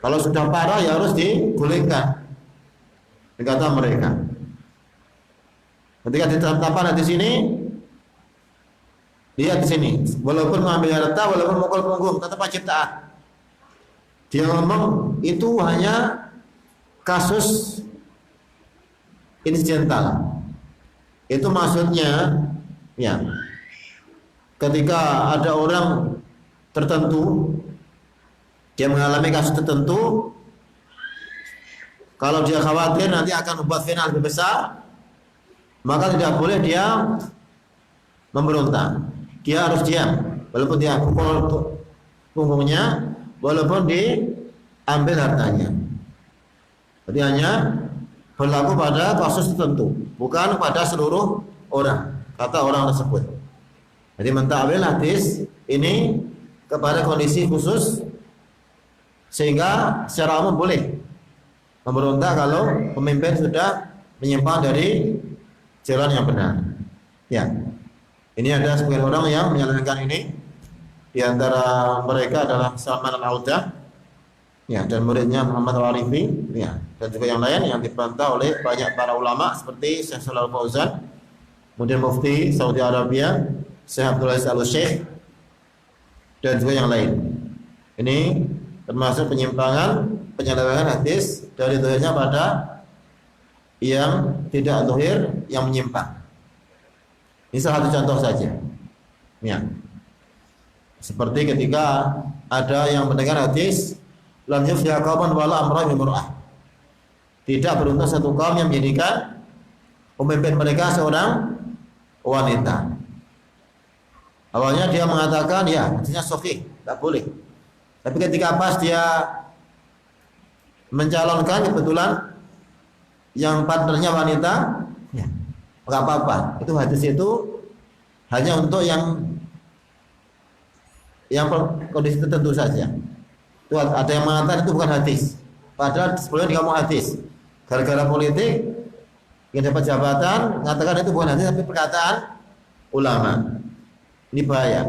Kalau sudah parah ya harus digulingkan. Kata mereka. Ketika ditetapkan hadis ini, lihat di sini, walaupun mengambil harta, walaupun mukul punggung, tetap wajib taat. Dia ngomong itu hanya kasus insidental. Itu maksudnya, ya, ketika ada orang tertentu, dia mengalami kasus tertentu, kalau dia khawatir nanti akan membuat fitnah lebih besar, maka tidak boleh dia memberontak. Dia harus diam, walaupun dia pukul punggungnya, walaupun diambil hartanya. Jadi hanya berlaku pada kasus tertentu, bukan pada seluruh orang, kata orang tersebut. Jadi mentakwil hadis ini kepada kondisi khusus, sehingga secara umum boleh memberontak kalau pemimpin sudah menyimpang dari jalan yang benar. Ya. Ini ada sebagian orang yang menyalahkan ini. Di antara mereka adalah Salman Al-Audah, ya, dan muridnya Muhammad Al-Arifi, ya, dan juga yang lain yang dibantah oleh banyak para ulama seperti Syekh Shalal Fauzan, kemudian Mufti Saudi Arabia, Syekh Abdul Aziz Al-Syekh, dan juga yang lain. Ini termasuk penyelewengan hadis dari zahirnya pada yang tidak zahir, yang menyimpang. Ini salah satu contoh saja. Ya. Seperti ketika ada yang mendengar hadis lam yufliha qauman wala amra bi mur'ah. Tidak beruntung satu kaum yang menjadikan pemimpin mereka seorang wanita. Awalnya dia mengatakan ya hadisnya sahih, tidak boleh. Tapi ketika pas dia mencalonkan kebetulan yang partnernya wanita, ya nggak apa-apa. Itu hadis itu hanya untuk yang kondisi tertentu saja. Itu ada yang mengatakan itu bukan hadis. Padahal sebelumnya dia ngomong hadis. Gara-gara politik yang dapat jabatan, mengatakan itu bukan hadis tapi perkataan ulama. Ini bahaya.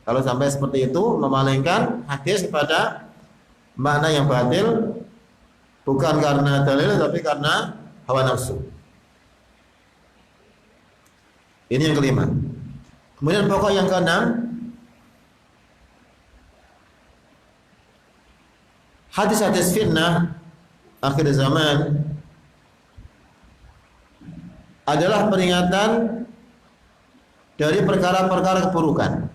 Kalau sampai seperti itu memalingkan hadis kepada makna yang batil, bukan karena dalil tapi karena hawa nafsu. Ini yang kelima. Kemudian pokok yang keenam, hadis-hadis fitnah akhir zaman adalah peringatan dari perkara-perkara keburukan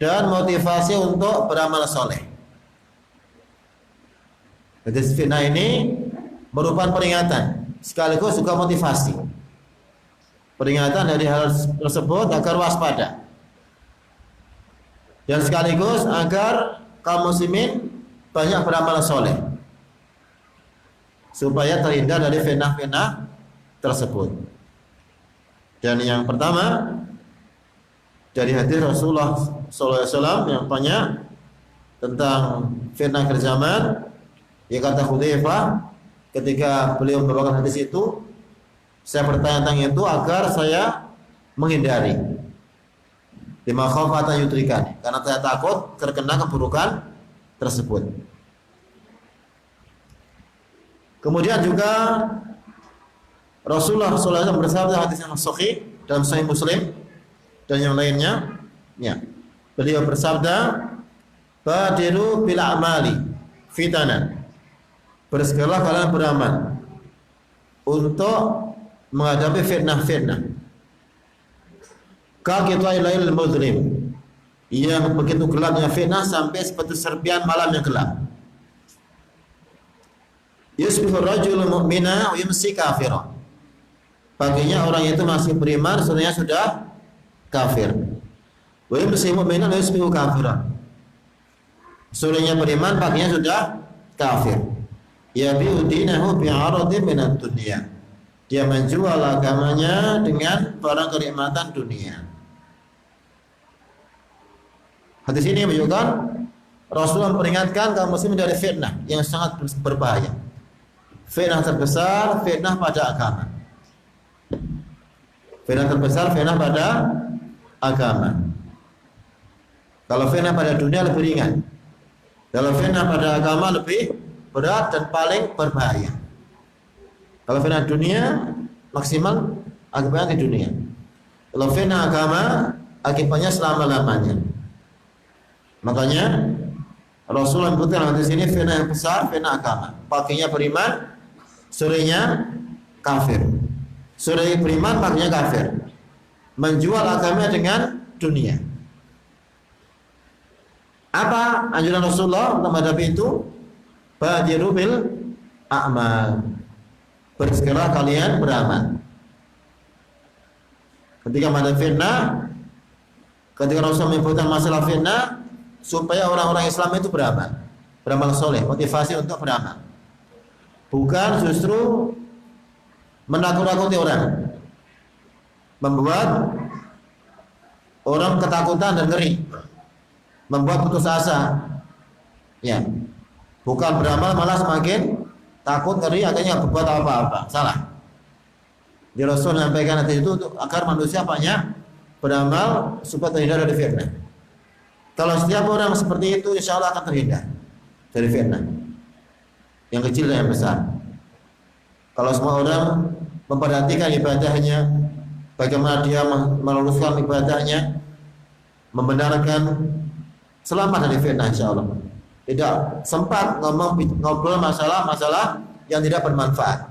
dan motivasi untuk beramal soleh. Hadis fitnah ini merupakan peringatan sekaligus juga motivasi. Peringatan dari hal tersebut agar waspada dan sekaligus agar kaum muslimin banyak beramal soleh supaya terhindar dari fitnah-fitnah tersebut. Dan yang pertama dari hadis Rasulullah SAW yang banyak tentang fitnah akhir zaman, yang kata Hudzaifah ketika beliau membawakan hadis itu, saya bertanya tentang itu agar saya menghindari lima khawfatan yudrikan, karena saya takut terkena keburukan tersebut. Kemudian juga Rasulullah SAW bersabda hadis yang sahih dalam Sahih Muslim dan yang lainnya, ya, beliau bersabda, badiru bil a'mali fitanan, bersegeralah kalian beramal untuk menghadapi fitnah-fitnah. Kaqita'il lail muzlim, yang begitu gelapnya fitnah sampai seperti serpian malam yang gelap. Yusbihu rajul mu'mina wa yumsi kafira, paginya orang itu masih beriman, sorenya sudah kafir. Wa yumsi mu'mina wa yusbihu kafira, sorenya beriman, paginya sudah kafir. Yabi'u dinahu bi'aradin minad dunya, dia menjual agamanya dengan barang kenikmatan dunia. Hadis ini menunjukkan Rasulullah memperingatkan kaum muslimin dari fitnah yang sangat berbahaya. Fitnah terbesar, fitnah pada agama. Fitnah terbesar, fitnah pada agama. Kalau fitnah pada dunia lebih ringan, kalau fitnah pada agama lebih berat dan paling berbahaya. Kalau fitnah dunia maksimal akibatnya di dunia. Kalau fitnah agama akibatnya selama-lamanya. Makanya Rasulullah menyebutkan di sini fitnah yang besar, fitnah agama. Paginya beriman, sorenya kafir. Sore beriman, paginya kafir. Menjual agama dengan dunia. Apa anjuran Rasulullah untuk menghadapi itu? Badiru bil a'mal, bersegera kalian beramal. Ketika ada fitnah, ketika Rasul menyebutkan masalah fitnah, supaya orang-orang Islam itu beramal soleh, motivasi untuk beramal, bukan justru menakut-nakuti orang, membuat orang ketakutan dan ngeri, membuat putus asa. Ya, bukan beramal malah semakin takut, ngeri, akhirnya berbuat apa-apa. Salah. Di Rasul menyampaikan hati itu agar manusia banyak beramal supaya terhindar dari fitnah. Kalau setiap orang seperti itu, insya Allah akan terhindar dari fitnah, yang kecil dan yang besar. Kalau semua orang memperhatikan ibadahnya, bagaimana dia meluluskan ibadahnya, membenarkan, selamat dari fitnah insya Allah. Tidak sempat ngobrol masalah-masalah yang tidak bermanfaat.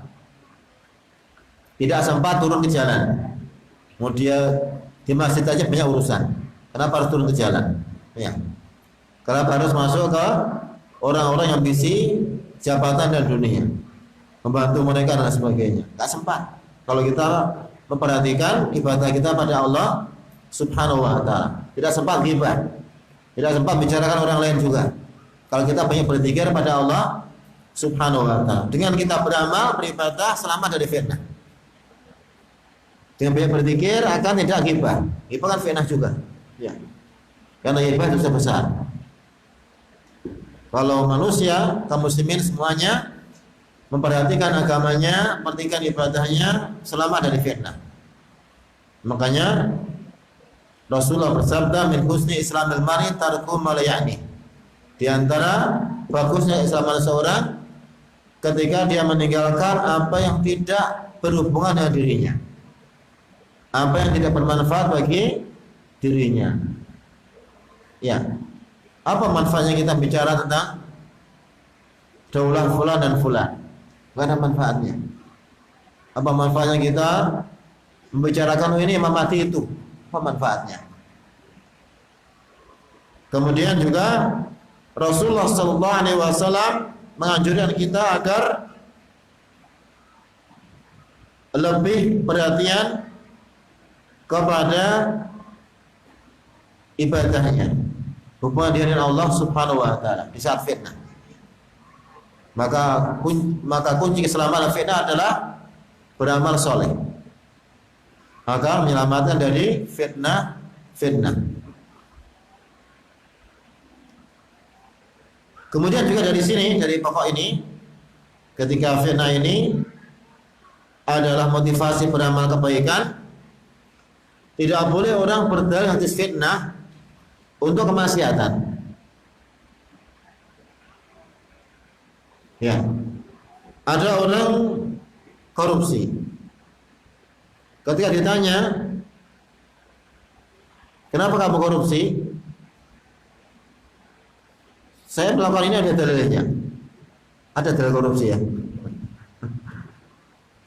Tidak sempat turun ke jalan. Kemudian di masjid aja banyak urusan. Kenapa harus turun ke jalan? Ya. Kenapa harus masuk ke orang-orang yang ambisi jabatan dan dunia? membantu mereka dan sebagainya. Nggak sempat. Kalau kita memperhatikan ibadah kita pada Allah Subhanahu wa taala. Tidak sempat ghibah. Tidak sempat bicarakan orang lain juga. Kalau kita banyak berzikir pada Allah Subhanahu wa taala. Dengan kita beramal, beribadah selamat dari fitnah. Dengan banyak berzikir akan tidak ghibah. Ghibah kan fitnah juga. Ya. Karena ghibah dosa besar. Kalau manusia, kaum muslimin semuanya memperhatikan agamanya, memperhatikan ibadahnya selamat dari fitnah. Makanya Rasulullah bersabda, min husni islamil mar'i tarku ma la ya'ni. Di antara bagusnya Islam seseorang ketika dia meninggalkan apa yang tidak berhubungan dengan dirinya. Apa yang tidak bermanfaat bagi dirinya. Ya. Apa manfaatnya kita bicara tentang daulah fulan dan fulan? Gak ada manfaatnya. Apa manfaatnya kita membicarakan ini Imam Mahdi itu? Apa manfaatnya? Kemudian juga Rasulullah SAW menganjurkan kita agar lebih perhatian kepada ibadahnya, hubungan dia dengan Allah Subhanahu wa taala di saat fitnah. Maka kunci keselamatan fitnah adalah beramal soleh agar menyelamatkan dari fitnah. Kemudian juga dari sini, dari pokok ini, ketika fitnah ini adalah motivasi beramal kebaikan, tidak boleh orang berdalih atas fitnah untuk kemaksiatan. Ya, ada orang korupsi. Ketika ditanya, kenapa kamu korupsi? Saya melakukan ini ada dalilnya. Ada dalil korupsi ya.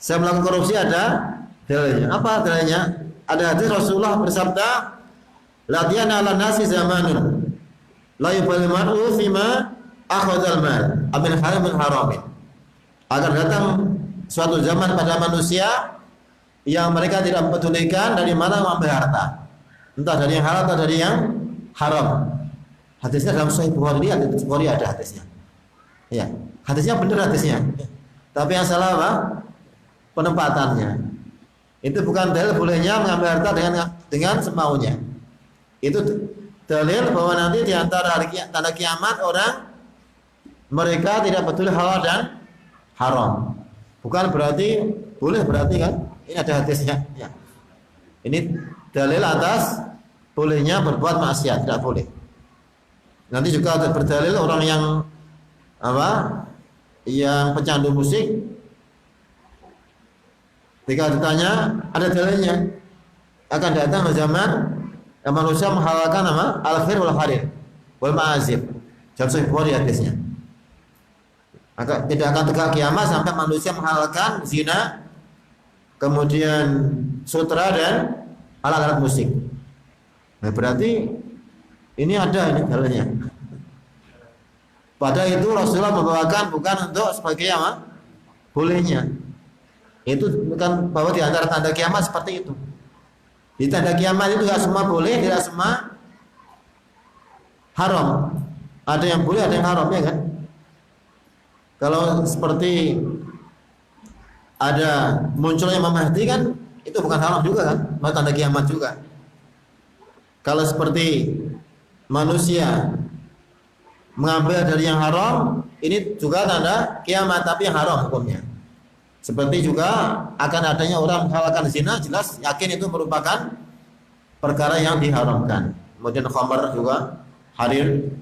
Saya melakukan korupsi ada dalilnya. Apa dalilnya? Ada hadis Rasulullah bersabda, latihan ala nasi zamanun la yubali mar'u fima akhadhal mal amin halal min haramin. Akan datang suatu zaman pada manusia yang mereka tidak mempedulikan dari mana mengambil harta, entah dari yang halal atau dari yang haram. Hadisnya dalam Sahih Bukhari, ada hadisnya. Ya, hadisnya benar hadisnya. Tapi yang salah apa? Penempatannya. Itu bukan dalil bolehnya mengambil harta dengan semaunya. Itu dalil bahwa nanti di antara tanda kiamat orang mereka tidak peduli halal dan haram. Bukan berarti boleh, berarti kan? Ini ada hadisnya. Ya. Ini dalil atas bolehnya berbuat maksiat, tidak boleh. Nanti juga ada berdalil orang yang yang pecandu musik. Ketika ditanya, ada dalilnya. Akan datang zaman manusia menghalalkan al-khir wal harir wal ma'azib. Dalam Sahih Bukhari hadisnya. Tidak akan tegak kiamat sampai manusia menghalalkan zina, kemudian sutra dan alat-alat musik. Nah, berarti ini ada ini dalilnya. Pada itu Rasulullah membawakan bukan untuk sebagai bolehnya. Itu bukan bahwa di antara tanda kiamat seperti itu. Di tanda kiamat itu tidak semua boleh, tidak semua haram. Ada yang boleh, ada yang haram, ya kan? Kalau seperti ada munculnya Imam Mahdi kan, itu bukan haram juga kan? Tanda kiamat juga. Kalau seperti manusia mengambil dari yang haram, ini juga tanda kiamat, tapi yang haram hukumnya. Seperti juga akan adanya orang menghalalkan zina, jelas yakin itu merupakan perkara yang diharamkan. Kemudian khamar juga, harir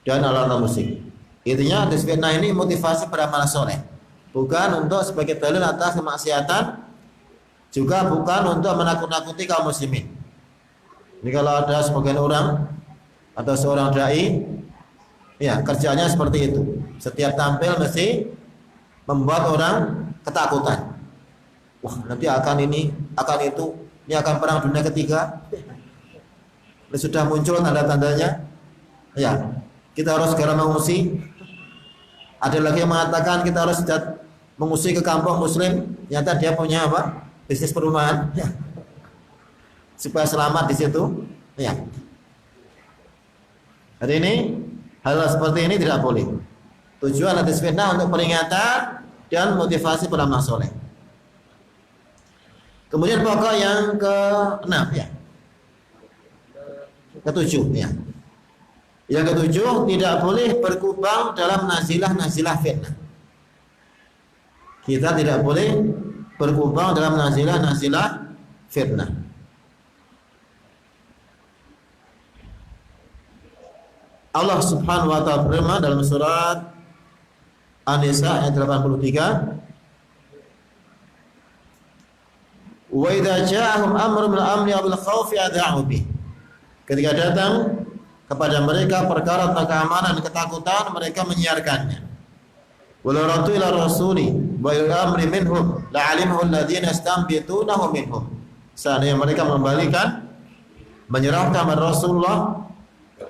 dan alat musik. Intinya hadis fitnah ini motivasi beramal soleh, bukan untuk sebagai dalil atas kemaksiatan, juga bukan untuk menakut-nakuti kaum muslimin. Ini kalau ada sebagian orang atau seorang dai, ya kerjanya seperti itu. Setiap tampil mesti membuat orang ketakutan. Wah, nanti akan ini, akan itu, ini akan perang dunia ketiga. Ini sudah muncul tanda-tandanya. Ya, kita harus segera mengungsi. Ada lagi yang mengatakan kita harus mengusir ke kampung muslim, ternyata dia punya apa? Bisnis perumahan, ya. Supaya selamat di situ, ya. Hari ini hal seperti ini tidak boleh. Tujuan hadis fitnah untuk peringatan dan motivasi beramal soleh. Kemudian pokok yang ke-6, ya. Ke-7, ya. Yang ke-7, tidak boleh berkubang dalam nazilah-nazilah fitnah. Kita tidak boleh berkubang dalam nazilah-nazilah fitnah. Allah Subhanahu wa ta'ala berfirman dalam surat An-Nisa ayat 83, wa idza ja'ahum amrun min al-amni aw al-khawfi adha'u bih. Ketika datang kepada mereka perkara tentang keamanan dan ketakutan, mereka menyiarkannya. Walau ratu ila rasuli wa ila amri minhum la'alimahu alladziina yastanbitunahu minhum. Seandainya mereka membalikan, menyerahkan kepada Rasulullah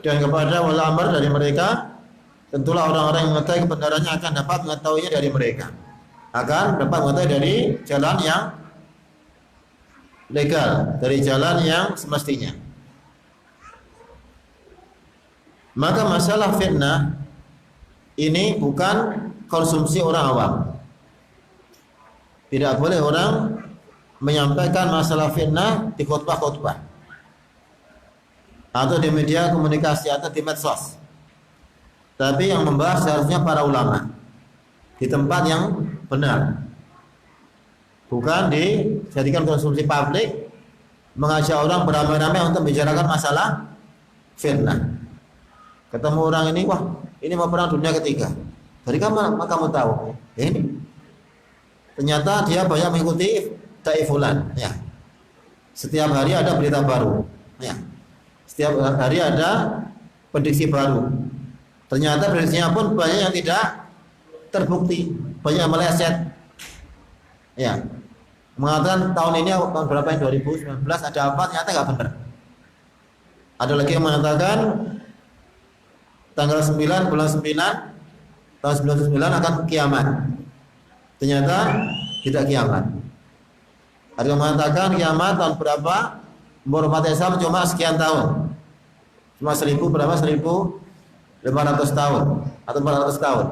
dan kepada wal amr dari mereka, tentulah orang-orang yang mengetahui kebenarannya akan dapat mengetahuinya dari mereka. Akan dapat mengetahui dari jalan yang legal, dari jalan yang semestinya. Maka masalah fitnah ini bukan konsumsi orang awam. Tidak boleh orang menyampaikan masalah fitnah di khutbah-khutbah atau di media komunikasi atau di medsos. Tapi yang membahas seharusnya para ulama di tempat yang benar, bukan dijadikan konsumsi publik, mengajak orang beramai-ramai untuk membicarakan masalah fitnah. Ketemu orang ini, wah ini mau perang dunia ketiga. Dari kapan kamu tahu? Ini ternyata dia banyak mengikuti dai fulan, ya. Setiap hari ada berita baru, ya. Setiap hari ada prediksi baru. Ternyata prediksinya pun banyak yang tidak terbukti, banyak yang meleset. Ya. Mengatakan tahun ini tahun berapa yang 2019 ada apa, ternyata nggak benar. Ada lagi yang mengatakan tanggal 9 bulan 9 tahun 99 akan kiamat. Ternyata tidak kiamat. Ada yang mengatakan kiamat tahun berapa? Umur umat Islam cuma sekian tahun, cuma 1000 berapa, 1500 tahun atau 400 tahun.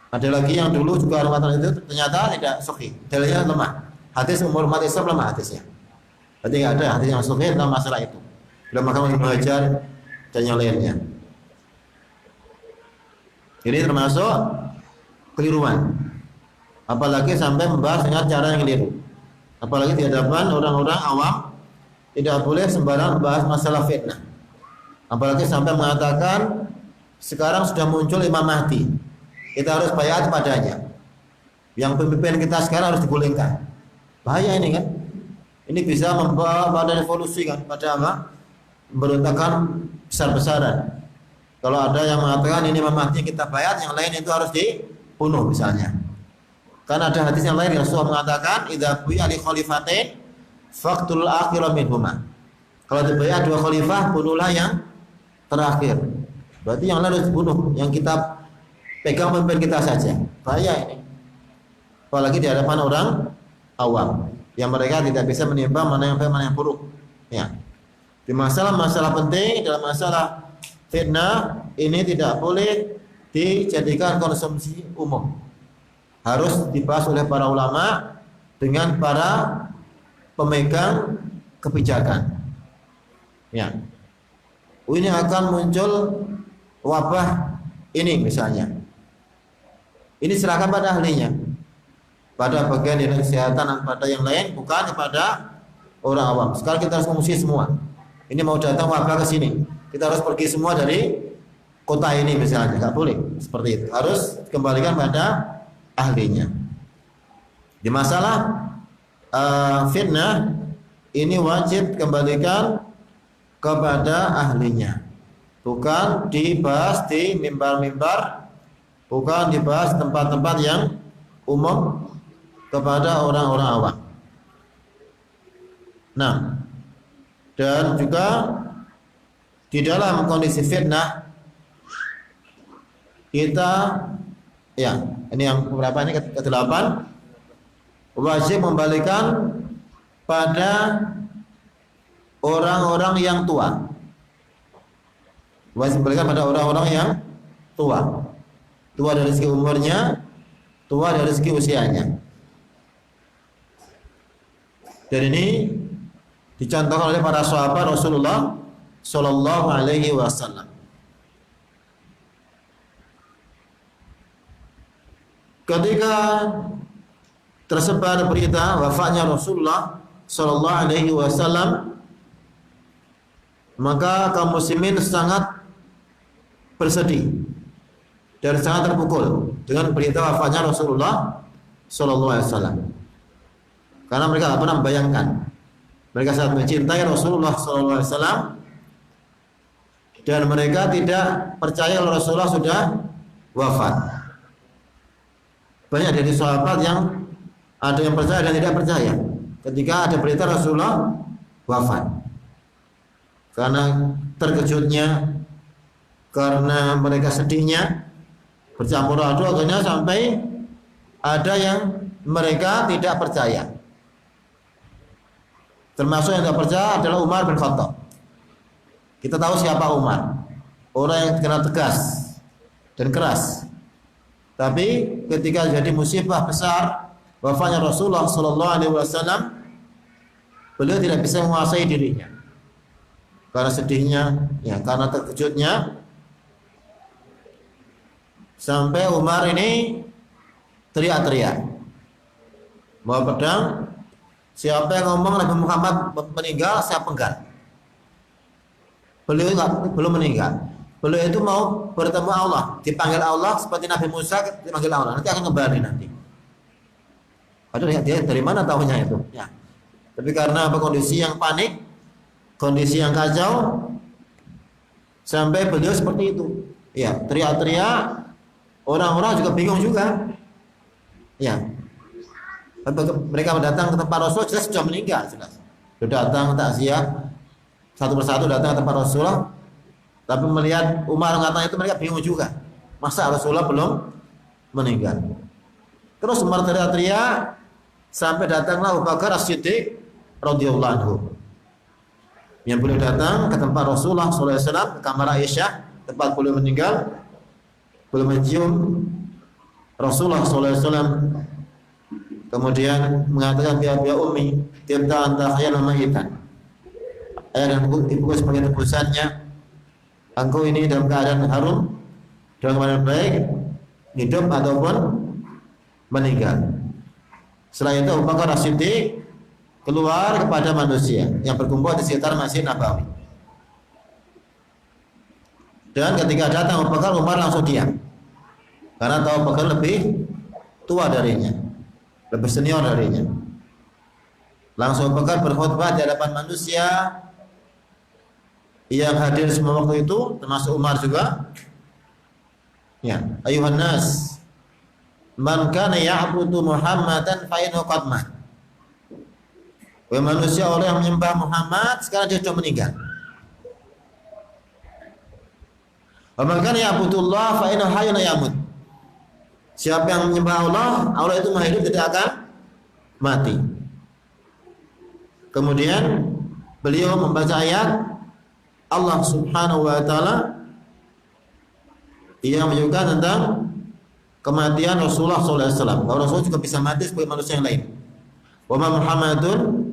Ada lagi yang dulu juga rumatan itu ternyata tidak sahih, dalilnya lemah. Hadis umur umat Islam lemah hadisnya. Berarti nggak ada hadis yang sahih tentang masalah itu. Belum makan Ibnu Hajar dan yang lainnya. Ini termasuk keliruan. Apalagi sampai membahas dengan cara yang keliru. Apalagi di hadapan orang-orang awam. Tidak boleh sembarang membahas masalah fitnah. Apalagi sampai mengatakan sekarang sudah muncul Imam Mahdi, kita harus bayat padanya. Yang pemimpin kita sekarang harus digulingkan. Bahaya ini kan. Ini bisa membawa pada revolusi kan, pada apa? Berontakan besar-besaran. Kalau ada yang mengatakan ini Imam Mahdi kita bayat, yang lain itu harus dibunuh misalnya. Karena ada hadis yang lain yang Rasulullah mengatakan idza bu'iya li khalifatain faqtul akhira minhuma. Kalau dibayar dua khalifah, bunuhlah yang terakhir. Berarti yang lain harus dibunuh, yang kita pegang pemimpin kita saja. Bahaya ini. Apalagi di hadapan orang awam yang mereka tidak bisa menimbang mana yang baik mana yang buruk. Ya. Di masalah-masalah penting, dalam masalah fitnah ini tidak boleh dijadikan konsumsi umum. Harus dibahas oleh para ulama dengan para pemegang kebijakan. Ya. Ini akan muncul wabah ini misalnya. Ini serahkan pada ahlinya. Pada bagian dinas kesehatan dan pada yang lain, bukan kepada orang awam. Sekarang kita harus mengungsi semua. Ini mau datang wabah ke sini, kita harus pergi semua dari kota ini misalnya. Enggak boleh seperti itu. Harus dikembalikan pada ahlinya. Di masalah fitnah ini wajib kembalikan kepada ahlinya, bukan dibahas di mimbar-mimbar, bukan dibahas tempat-tempat yang umum kepada orang-orang awam. Nah, dan juga di dalam kondisi fitnah kita Ya, ini yang beberapa ini ke-8. Wajib membalikan pada orang-orang yang tua. Wajib membalikan pada orang-orang yang tua. Tua dari segi umurnya, tua dari segi usianya. Dan ini dicontohkan oleh para sahabat Rasulullah Shallallahu Alaihi Wasallam. Ketika tersebar berita wafatnya Rasulullah Shallallahu Alaihi Wasallam, maka kaum muslimin sangat bersedih dan sangat terpukul dengan berita wafatnya Rasulullah Shallallahu Alaihi Wasallam, karena mereka tidak pernah membayangkan, mereka sangat mencintai Rasulullah Shallallahu Alaihi Wasallam dan mereka tidak percaya kalau Rasulullah sudah wafat. Banyak dari sahabat yang ada yang percaya dan tidak percaya ketika ada berita Rasulullah wafat, karena terkejutnya, karena mereka sedihnya bercampur aduk, akhirnya sampai ada yang mereka tidak percaya. Termasuk yang tidak percaya adalah Umar bin Khattab. Kita tahu siapa Umar, orang yang dikenal tegas dan keras. Tapi ketika jadi musibah besar wafatnya Rasulullah Sallallahu Alaihi Wasallam, beliau tidak bisa menguasai dirinya karena sedihnya, ya, karena terkejutnya, sampai Umar ini teriak-teriak bawa pedang, siapa yang ngomong Nabi Muhammad meninggal, saya penggal. Beliau belum meninggal. Beliau itu mau bertemu Allah, dipanggil Allah seperti Nabi Musa dipanggil Allah, nanti akan kembali nanti. Aduh, dia dari mana tahunya itu? Ya. Tapi karena apa, kondisi yang panik, kondisi yang kacau, sampai beliau seperti itu. Ya, teriak-teriak, orang-orang juga bingung juga. Ya. Mereka datang ke tempat Rasul, jelas sudah meninggal, jelas. Sudah datang takziah, satu persatu datang ke tempat Rasulullah. Tapi melihat Umar mengatakan itu, mereka bingung juga. Masa Rasulullah belum meninggal? Terus Umar teriak-teriak sampai datanglah Abu Bakar As-Siddiq radhiyallahu anhu. Yang beliau datang ke tempat Rasulullah SAW, ke kamar Aisyah, tempat beliau meninggal. Beliau mencium Rasulullah SAW, kemudian mengatakan, ya ummi, tibta anta khayran mayitan. Ayah dan ibuku sebagai tebusannya, engkau ini dalam keadaan harum, dalam keadaan baik, hidup ataupun meninggal. Setelah itu Abu Bakar As-Siddiq keluar kepada manusia yang berkumpul di sekitar Masjid Nabawi. Dan ketika datang Abu Bakar, Umar langsung diam, karena tahu Abu Bakar lebih tua darinya, lebih senior darinya. Langsung Abu Bakar berkhutbah di hadapan manusia yang hadir semua waktu itu, termasuk Umar juga. Ya, ayuhan nas, man kana ya'budu Muhammadan fa innahu qad mat. Wahai manusia, orang yang menyembah Muhammad sekarang dia sudah meninggal. Wa man kana ya'budullah fa innahu hayyun yamut. Siapa yang menyembah Allah, Allah itu maha hidup, tidak akan mati. Kemudian beliau membaca ayat Allah Subhanahu wa taala yang menyebutkan tentang kematian Rasulullah SAW. Bahwa Rasul juga bisa mati sebagai manusia yang lain. Wa ma Muhammadun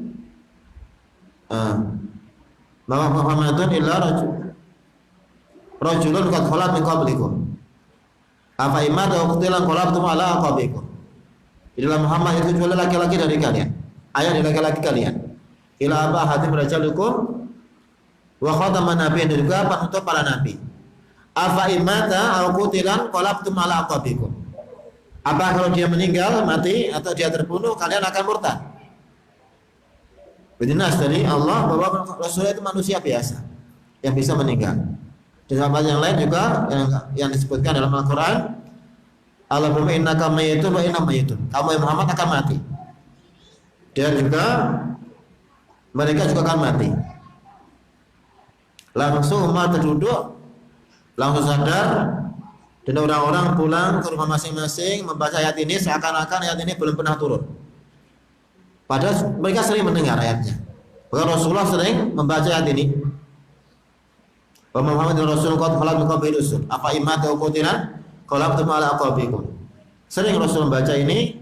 illa rajulun qad khalat min qablikum. Afa imat wa qutilan qalabtum ala aqabikum. Inilah Muhammad itu kecuali laki-laki dari kalian. Ayat dari laki-laki kalian. Ila aba hatim rajalukum wa khataman nabiyin, dan juga penutup para nabi. Afa imata aw qutilan qalabtum ala aqabikum. Apa kalau dia meninggal, mati, atau dia terbunuh, kalian akan murtad? Berjelas dari Allah bahwa Rasulullah itu manusia biasa yang bisa meninggal. Di tempat yang lain juga yang disebutkan dalam Al-Quran, Allah berfirman, innaka mayyitun wa inna mayyitun. Kamu yang Muhammad akan mati, dan juga mereka juga akan mati. Langsung Umar terduduk, langsung sadar Dan orang-orang pulang ke rumah masing-masing membaca ayat ini seakan-akan ayat ini belum pernah turun. Padahal mereka sering mendengar ayatnya. Bahkan Rasulullah sering membaca ayat ini. Wa Muhammadur Rasul qad khalat min qablihi rusul. Afa imma taqutilan qalabtum ala aqabikum. Sering Rasul membaca ini,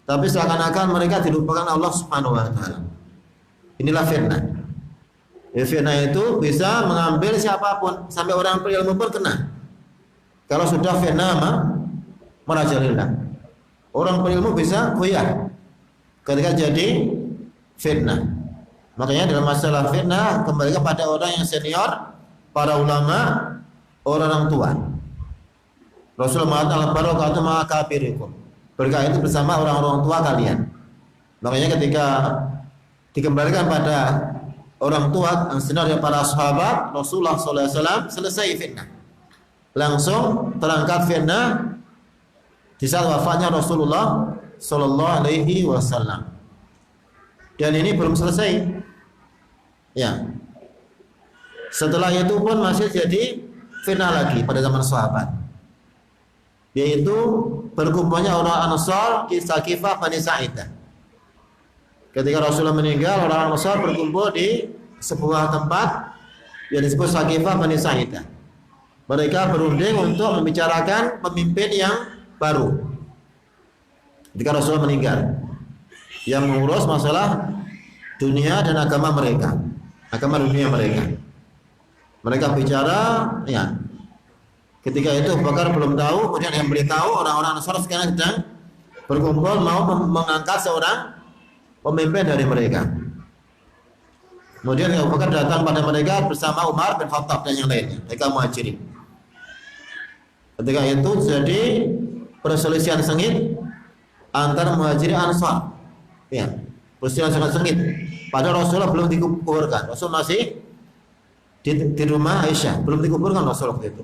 tapi seakan-akan mereka dilupakan Allah Subhanahu wa taala. Inilah fitnah. Ya, fitnah itu bisa mengambil siapapun, sampai orang berilmu pun kena. Kalau sudah fitnah merajalela. Orang berilmu bisa goyah ketika jadi fitnah. Makanya dalam masalah fitnah kembali kepada orang yang senior, para ulama, orang tua. Rasulullah mengatakan barakatuh ma'a kabirikum. Berkah itu bersama orang-orang tua kalian. Makanya ketika dikembalikan pada orang tua yang senior dari para sahabat, Rasulullah SAW selesai fitnah. Langsung terangkat fitnah di saat wafatnya Rasulullah Sallallahu Alaihi Wasallam. Dan ini belum selesai. Ya. Setelah itu pun masih jadi fitnah lagi pada zaman sahabat. Yaitu berkumpulnya orang Ansar di Saqifah Bani Sa'idah. Ketika Rasulullah meninggal, orang Ansar berkumpul di sebuah tempat yang disebut Saqifah Bani Sa'idah. Mereka berunding untuk membicarakan pemimpin yang baru ketika Rasulullah meninggal, yang mengurus masalah dunia dan agama mereka, agama dunia mereka. Mereka bicara, ya. Ketika itu Abu Bakar belum tahu, kemudian yang beritahu orang-orang Ansar sekarang sedang berkumpul mau mengangkat seorang pemimpin dari mereka. Kemudian Abu Bakar datang pada mereka bersama Umar bin Khattab dan yang lainnya, mereka Muhajirin. Ketika itu jadi perselisihan sengit antara Muhajirin dan Ansar. Ya, perselisihan sangat sengit. Padahal Rasulullah belum dikuburkan. Rasul masih di rumah Aisyah, belum dikuburkan Rasulullah itu.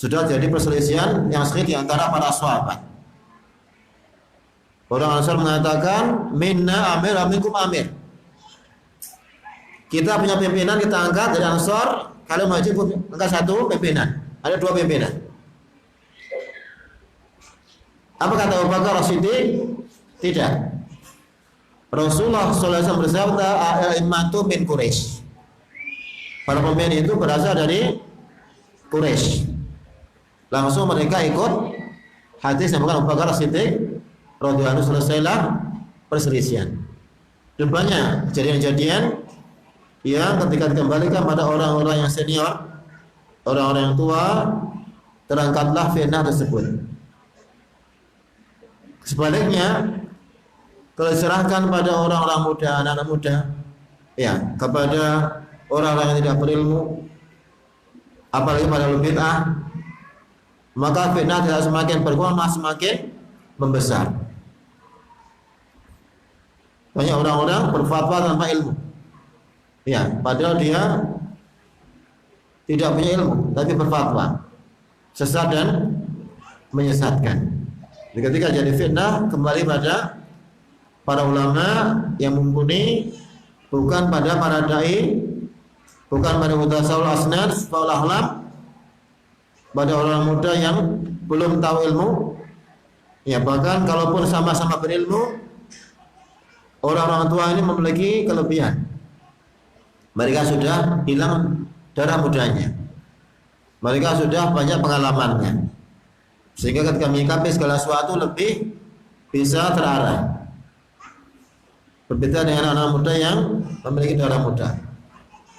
Sudah jadi perselisihan yang sengit di antara para sahabat. Orang Ansar mengatakan, "Minna amir, aminkum amir." Kita punya pimpinan, kita angkat dari Ansar. Kalau Muhajirin angkat satu pimpinan, ada dua pimpinan. Apa kata Abu Bakar As-Siddiq? Tidak. Rasulullah SAW bersabda, "Al-immatu min Quraisy." Para pemimpin itu berasal dari Quraisy. Langsung mereka ikut hadis yang bukan Abu Bakar As-Siddiq radhiyallahu anhu, selesailah perselisihan. Dan banyak kejadian-kejadian yang ketika dikembalikan pada orang-orang yang senior, orang-orang yang tua, terangkatlah fitnah tersebut. Sebaliknya, kalau diserahkan pada orang-orang muda, anak-anak muda, ya, kepada orang-orang yang tidak berilmu, apalagi pada bid'ah, maka fitnah tidak semakin berkurang, malah semakin membesar. Banyak orang-orang berfatwa tanpa ilmu. Ya, padahal dia tidak punya ilmu, tapi berfatwa sesat dan menyesatkan. Ketika jadi fitnah, kembali pada para ulama yang mumpuni, bukan pada para dai, bukan pada mutasawwil asnad, faul ahlam, pada orang muda yang belum tahu ilmu. Ya, bahkan kalaupun sama-sama berilmu, orang-orang tua ini memiliki kelebihan. Mereka sudah hilang darah mudanya. Mereka sudah banyak pengalamannya. Sehingga ketika menyikapi segala sesuatu lebih bisa terarah. Berbeda dengan anak muda yang memiliki darah muda.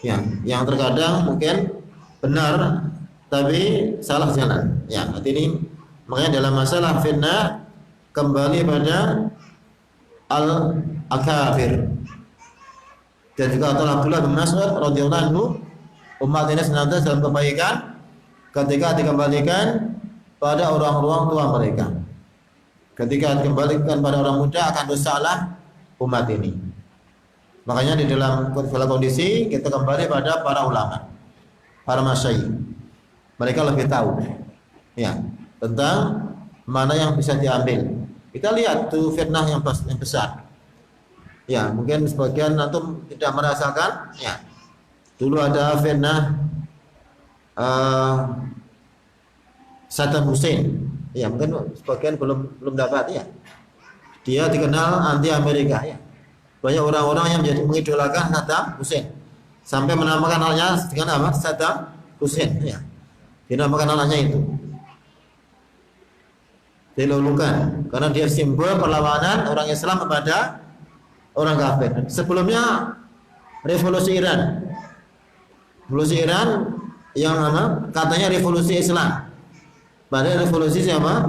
Ya, yang terkadang mungkin benar tapi salah jalan. Ya, ini makanya dalam masalah fitnah kembali pada al-akabir. Dan juga Abdullah bin Mas'ud radhiyallahu anhu, umat ini senantiasa dalam kebaikan ketika dikembalikan pada orang-orang tua mereka. Ketika dikembalikan pada orang muda akan rusaklah umat ini. Makanya di dalam segala kondisi kita kembali pada para ulama, para masyayikh. Mereka lebih tahu, ya, tentang mana yang bisa diambil. Kita lihat tuh fitnah yang besar. Ya, mungkin sebagian antum tidak merasakan. Ya, dulu ada fitnah Saddam Hussein. Ya, mungkin sebagian belum dapat ya. Dia dikenal anti Amerika ya. Banyak orang-orang yang menjadi mengidolakan Saddam Hussein sampai menamakan anaknya dengan apa? Saddam Hussein ya. Dinamakan anaknya itu. Dilulukan karena dia simbol perlawanan orang Islam kepada orang kafir. Sebelumnya revolusi Iran. Revolusi Iran yang apa? Katanya revolusi Islam. Padahal revolusi siapa?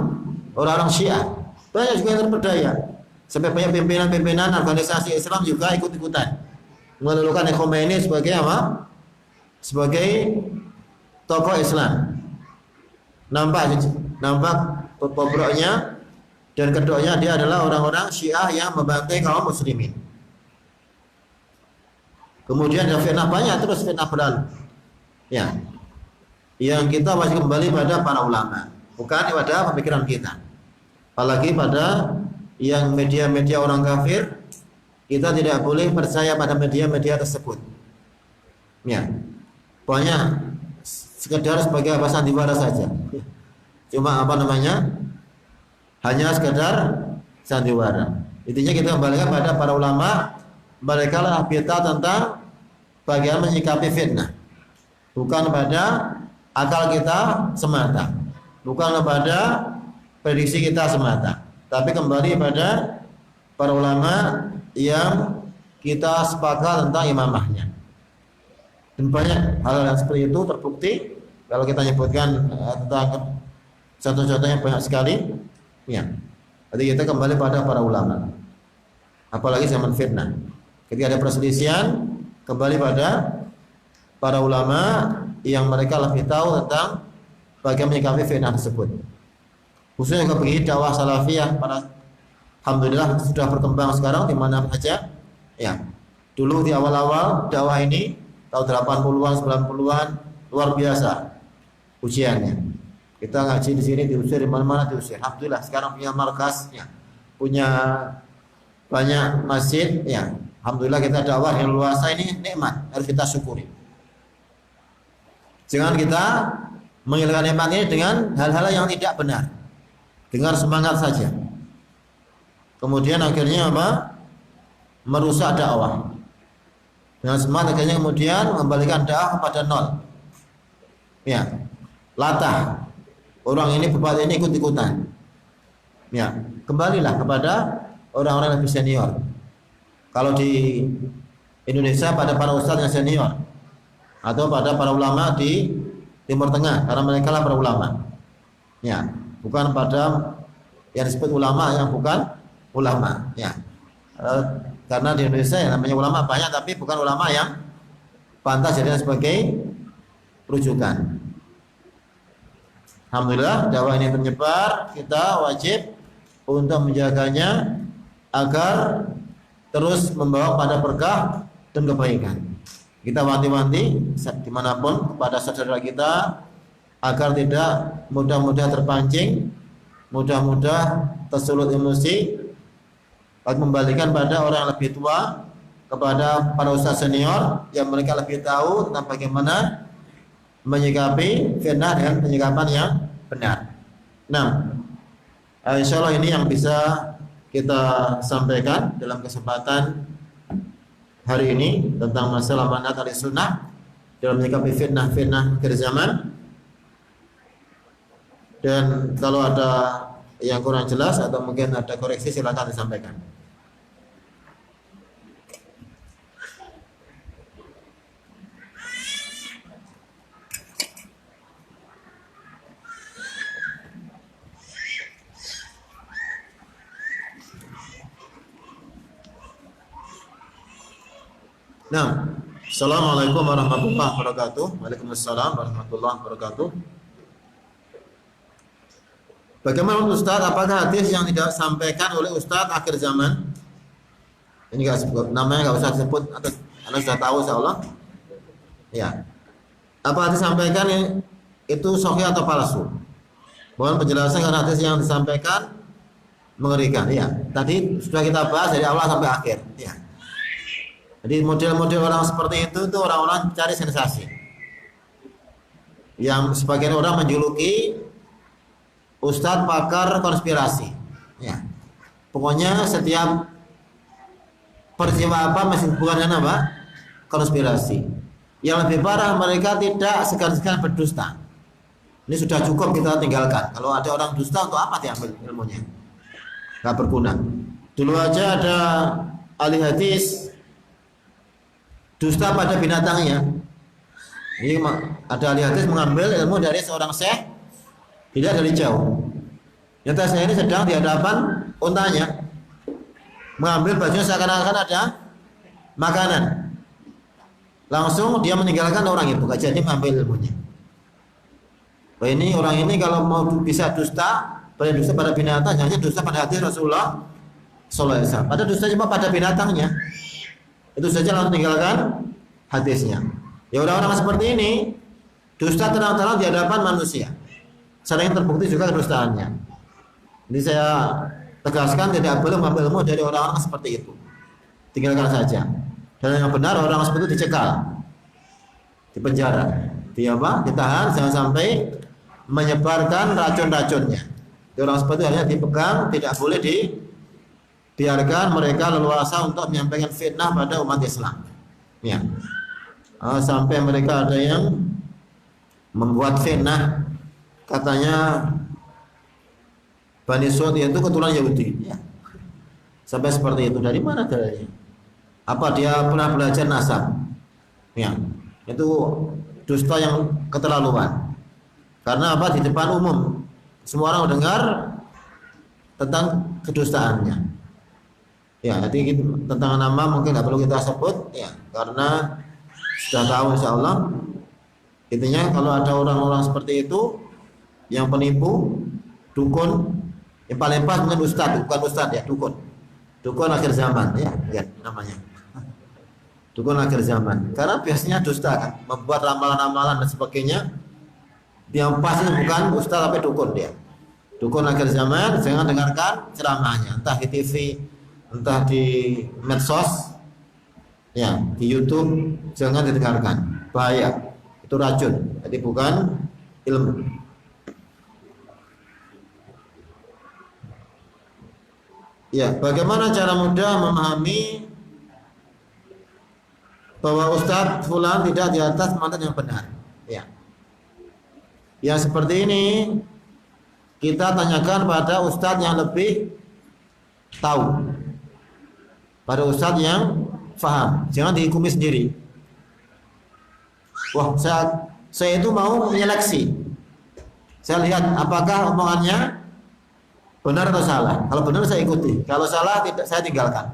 Orang-orang Syiah. Banyak juga yang terperdaya. Sampai banyak pimpinan-pimpinan organisasi Islam juga ikut-ikutan melulukan Khomeini sebagai apa? Sebagai tokoh Islam. Nampak bobroknya dan kedoknya dia adalah orang-orang Syiah yang membantai kaum muslimin. Kemudian ada fitnah banyak terus fitnah berlalu. Ya. Yang kita masih kembali pada para ulama, bukan pada pemikiran kita. Apalagi pada yang media-media orang kafir, kita tidak boleh percaya pada media-media tersebut. Ya, banyak sekedar sebagai apa sandiwara saja. Cuma apa namanya? Hanya sekedar sandiwara. Intinya kita kembalikan pada para ulama, mereka lah pita tentang bagaimana menyikapi fitnah. Bukan pada akal kita semata, bukan pada prediksi kita semata. Tapi kembali pada para ulama yang kita sepakat tentang imamahnya. Dan banyak hal yang seperti itu terbukti kalau kita nyebutkan tentang contoh-contohnya banyak sekali. Ya, jadi kita kembali pada para ulama. Apalagi zaman fitnah, ketika ada perselisihan, kembali pada para ulama yang mereka lebih tahu tentang bagaimana menyikapi fitnah tersebut. Khususnya juga bagi dakwah salafiyah pada alhamdulillah sudah berkembang sekarang di mana saja. Ya. Dulu di awal-awal dakwah ini tahun 80-an, 90-an luar biasa ujiannya. Kita ngaji di sini diusir, di mana-mana diusir. Alhamdulillah sekarang punya markasnya, punya banyak masjid, ya. Alhamdulillah kita dakwah yang luasa ini nikmat, harus kita syukuri. Jangan kita menghilangkan nikmat ini dengan hal-hal yang tidak benar. Dengar semangat saja. Kemudian akhirnya apa? Merusak dakwah. Dengan semangat akhirnya kemudian mengembalikan dakwah kepada nol. Ya. Latah. Orang ini bupati ini ikut-ikutan. Ya, kembalilah kepada orang-orang yang lebih senior. Kalau di Indonesia pada para ustadz yang senior atau pada para ulama di Timur Tengah karena mereka lah para ulama. Ya. Bukan pada yang disebut ulama yang bukan ulama, ya. Karena di Indonesia yang namanya ulama banyak, tapi bukan ulama yang pantas jadi sebagai rujukan. Alhamdulillah dakwah ini menyebar, kita wajib untuk menjaganya agar terus membawa pada berkah dan kebaikan. Kita wanti-wanti dimanapun kepada saudara kita agar tidak mudah-mudah terpancing, mudah-mudah tersulut emosi, membalikan pada orang yang lebih tua, kepada para ustaz senior yang mereka lebih tahu tentang bagaimana menyikapi fitnah dengan penyikapan yang benar. Nah, insya Allah ini yang bisa kita sampaikan dalam kesempatan hari ini tentang masalah manhaj ahlussunnah dalam menyikapi fitnah-fitnah akhir zaman. Dan kalau ada yang kurang jelas atau mungkin ada koreksi silakan disampaikan. Nah, Assalamualaikum warahmatullahi wabarakatuh. Waalaikumsalam warahmatullahi wabarakatuh. Bagaimana Ustaz, apakah hadis yang tidak disampaikan oleh Ustaz akhir zaman? Ini enggak sebut, namanya enggak usah disebut, Anda sudah tahu insyaallah. Ya. Apa hadis disampaikan itu sahih atau palsu? Mohon penjelasan karena hadis yang disampaikan mengerikan. Ya. Tadi sudah kita bahas dari awal sampai akhir. Ya. Jadi model-model orang seperti itu orang-orang cari sensasi. Yang sebagian orang menjuluki ustadz pakar konspirasi. Ya. Pokoknya setiap peristiwa apa masih hubungan dengan apa? Konspirasi. Yang lebih parah, mereka tidak segan-segan berdusta. Ini sudah cukup kita tinggalkan. Kalau ada orang dusta, untuk apa diambil ilmunya? Gak berguna. Dulu aja ada ahli hadis dusta pada binatangnya. Ini ada ahli hadis mengambil ilmu dari seorang syekh, tidak dari jauh. Nyata saya ini sedang di hadapan untanya, mengambil bajunya seakan-akan ada makanan. Langsung dia meninggalkan orang itu, gak jadi mengambil ilmunya. Wah, ini orang ini kalau mau bisa dusta, pada dusta pada binatang, hanya dusta pada hadis Rasulullah Sallallahu Alaihi Wasallam. Pada dusta cuma pada binatangnya, itu saja langsung tinggalkan hadisnya. Ya orang-orang seperti ini dusta terang-terang di hadapan manusia, sering terbukti juga kedustaannya. Jadi saya tegaskan tidak boleh mengambil ilmu dari orang-orang seperti itu, tinggalkan saja. Dan yang benar orang seperti itu dicekal, dipenjara, ditahan, jangan sampai menyebarkan racun-racunnya. Orang seperti itu hanya dipegang, tidak boleh dibiarkan mereka leluasa untuk menyampaikan fitnah pada umat Islam. Ya. Sampai mereka ada yang membuat fitnah, katanya Bani Suud itu keturunan Yahudi. Ya. Sampai seperti itu. Dari mana dalilnya? Apa dia pernah belajar nasab? Ya. Itu dusta yang keterlaluan. Karena apa? Di depan umum semua orang mendengar tentang kedustaannya. Ya, jadi tentang nama mungkin nggak perlu kita sebut, ya, karena sudah tahu insya Allah. Intinya kalau ada orang-orang seperti itu yang penipu, dukun, yang paling pas mungkin ustadz, bukan ustadz ya, dukun akhir zaman, ya, lihat namanya. Dukun akhir zaman. Karena biasanya dusta kan, membuat ramalan-ramalan dan sebagainya. Yang pasti bukan ustaz tapi dukun dia. Dukun akhir zaman, jangan dengarkan ceramahnya, entah di TV, entah di medsos, ya, di YouTube, jangan didengarkan. Bahaya. Itu racun. Jadi bukan ilmu. Ya, bagaimana cara mudah memahami bahwa Ustadz fulan tidak di atas mantan yang benar? Ya. Yang seperti ini kita tanyakan pada ustadz yang lebih tahu, pada ustadz yang faham. Jangan dihukumi sendiri. Wah, saya itu mau menyeleksi. Saya lihat apakah omongannya benar atau salah. Kalau benar saya ikuti. Kalau salah tidak, saya tinggalkan.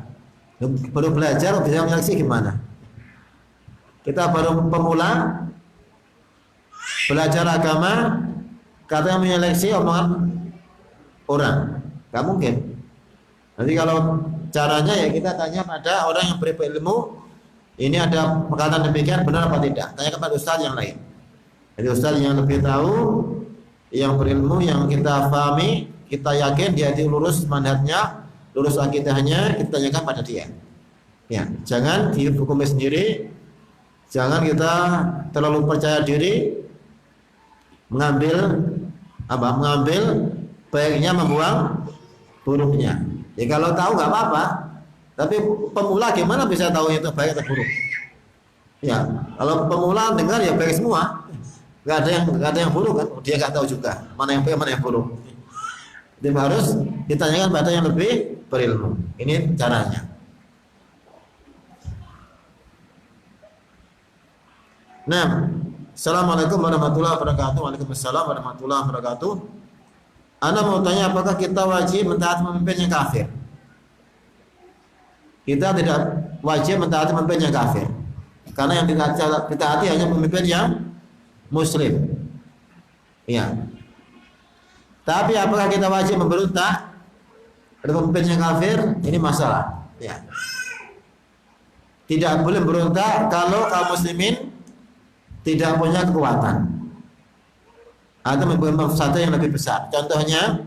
Baru belajar bisa menyeleksi gimana. Kita baru pemula belajar agama, katanya menyeleksi omongan orang, nggak mungkin. Nanti kalau caranya ya kita tanya pada orang yang berilmu, ini ada perkataan demikian benar apa tidak? Tanya kepada ustaz yang lain. Jadi ustaz yang lebih tahu, yang berilmu, yang kita pahami, kita yakin dia itu lurus manhajnya, lurus akidahnya, kita tanyakan pada dia. Ya, jangan dihukumi sendiri, jangan kita terlalu percaya diri. Mengambil baiknya, membuang buruknya. Ya kalau tahu nggak apa-apa, tapi pemula gimana bisa tahu itu baik atau buruk? Ya kalau pemula dengar ya baik semua, nggak ada yang buruk kan? Dia nggak tahu juga mana yang baik mana yang buruk. Jadi harus ditanyakan pada yang lebih berilmu. Ini caranya. Nah. Assalamualaikum warahmatullahi wabarakatuh. Waalaikumsalam warahmatullahi wabarakatuh. Anda mau tanya apakah kita wajib mentaati pemimpin yang kafir? Kita tidak wajib mentaati pemimpin yang kafir. Karena yang ditaati hanya pemimpin yang muslim. Ya. Tapi apakah kita wajib memberontak pada pemimpin yang kafir? Ini masalah. Ya. Tidak boleh memberontak kalau kaum muslimin tidak punya kekuatan atau mempunyai mafsadah yang lebih besar. Contohnya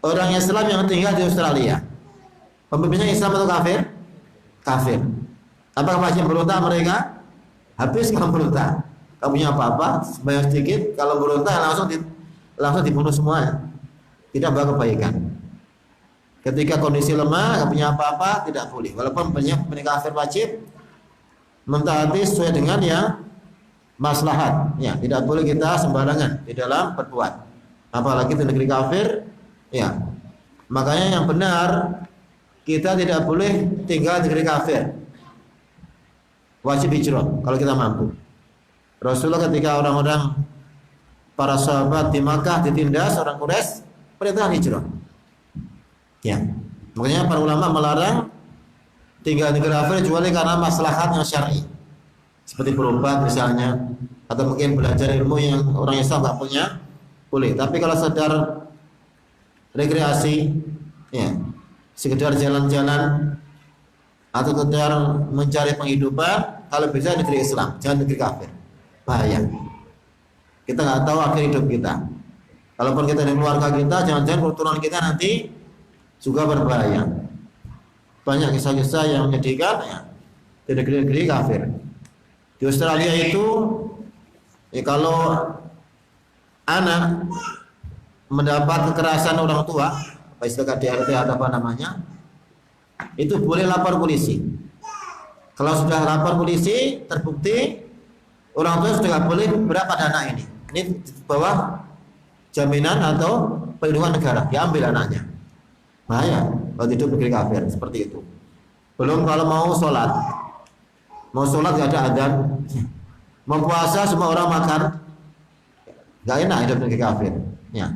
orang Islam yang tinggal di Australia, pemimpinnya Islam atau kafir? Kafir. Apakah wajib berontak mereka? Habis kalau berontak, kamu punya apa-apa, banyak sedikit, kalau berontak langsung dibunuh semua, tidak bawa kebaikan. Ketika kondisi lemah, nggak punya apa-apa, tidak boleh. Walaupun banyak kafir wajib, mentaati sesuai dengan yang maslahat. Ya, tidak boleh kita sembarangan di dalam berbuat. Apalagi di negeri kafir, ya. Makanya yang benar, kita tidak boleh tinggal di negeri kafir. Wajib hijrah kalau kita mampu. Rasulullah ketika orang-orang para sahabat di Makkah ditindas orang Quraisy, perintah hijrah. Ya. Makanya para ulama melarang tinggal di negeri kafir kecuali karena maslahat yang syar'i. Seperti berobat misalnya, atau mungkin belajar ilmu yang orang Islam nggak punya, boleh. Tapi kalau sekedar rekreasi, ya, sekedar jalan-jalan atau sekedar mencari penghidupan, kalau bisa negeri Islam, jangan negeri kafir. Bahaya. Kita nggak tahu akhir hidup kita. Kalaupun kita dan keluarga kita, jangan-jangan keturunan kita nanti juga berbahaya. Banyak kisah-kisah yang menyedihkan, ya, di negeri-negeri kafir. Di Australia itu, ya, kalau anak mendapat kekerasan orang tua, apa istilah KDRT atau apa namanya, itu boleh lapor polisi. Kalau sudah lapor polisi, terbukti orang tua sudah boleh berapa dana ini. Ini di bawah jaminan atau perlindungan negara, diambil anaknya. Bahaya kalau hidup negeri kafir seperti itu. Belum kalau mau sholat nggak ada adzan, mau puasa semua orang makan, nggak enak hidup negeri kafir. Ya,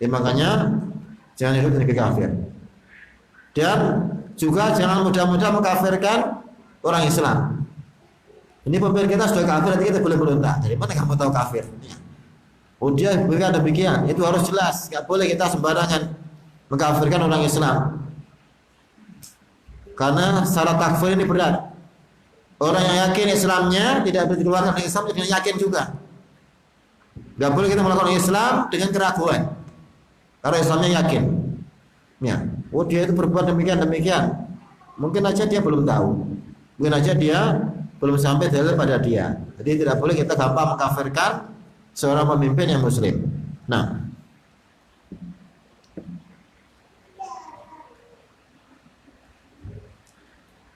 jadi makanya jangan hidup negeri kafir. Dan juga jangan mudah-mudah mengkafirkan orang Islam. Ini pemimpin kita sudah kafir, nanti kita boleh berontak. Dari mana kamu tahu kafir? Ya. Oh dia berikan demikian, itu harus jelas. Nggak boleh kita sembarangan mengkafirkan orang Islam. Karena syarat takfir ini berat. Orang yang yakin Islamnya tidak boleh dikeluarkan dari Islam, tidak yakin juga. Nggak boleh kita melakukan Islam dengan keraguan. Karena Islamnya yakin. Ya, oh dia itu berbuat demikian. Mungkin aja dia belum tahu. Mungkin aja dia belum sampai dalil pada dia. Jadi tidak boleh kita gampang mengkafirkan seorang pemimpin yang muslim. Nah,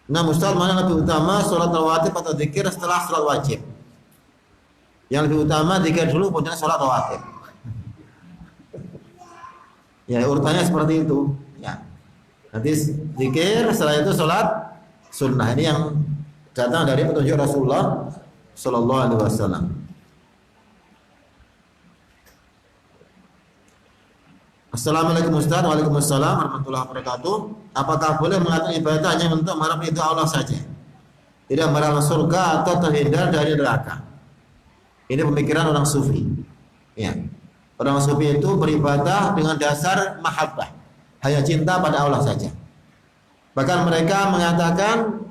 Ustaz, mana lebih utama sholat rawatib atau zikir setelah sholat wajib? Yang lebih utama zikir dulu, kemudian sholat rawatib. Ya, urutannya seperti itu. Ya, nanti zikir, setelah itu sholat sunnah. Ini yang datang dari petunjuk Rasulullah Sallallahu Alaihi Wasallam. Assalamualaikum Ustaz. Waalaikumsalam warahmatullahi wabarakatuh. Apakah boleh mengatakan ibadah hanya untuk mengharap ridha Allah saja, tidak mengharap surga atau terhindar dari neraka? Ini pemikiran orang sufi. Ya, orang sufi itu beribadah dengan dasar mahabbah, hanya cinta pada Allah saja. Bahkan mereka mengatakan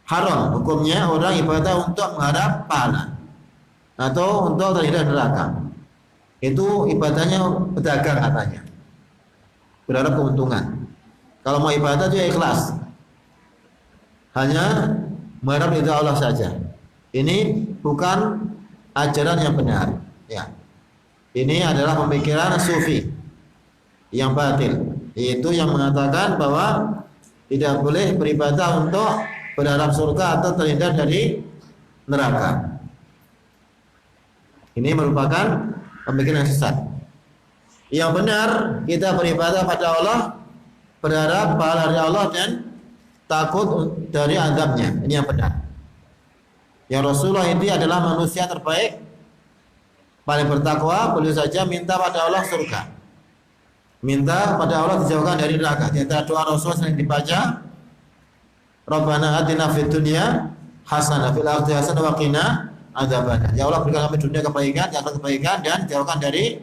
haram hukumnya orang ibadah untuk mengharap pahala atau untuk terhindar neraka. Itu ibadahnya pedagang katanya, berharap keuntungan. Kalau mau ibadah juga ikhlas, hanya mengharap ridha Allah saja. Ini bukan ajaran yang benar. Ya, ini adalah pemikiran sufi yang batil, yaitu yang mengatakan bahwa tidak boleh beribadah untuk berharap surga atau terhindar dari neraka. Ini merupakan pemikiran yang sesat. Yang benar, kita beribadah pada Allah, berharap pahala dari Allah dan takut dari azabnya. Ini yang benar. Yang Rasulullah ini adalah manusia terbaik, paling bertakwa, boleh saja minta pada Allah surga, minta pada Allah dijauhkan dari neraka. Di antara doa Rasul sering dibaca, Rabbana atina fid dunya hasanah fil akhirati hasanah wa qina adzabannar. Ya Allah, berikan kami dunia kebaikan, di akhirat kebaikan, dan jauhkan dari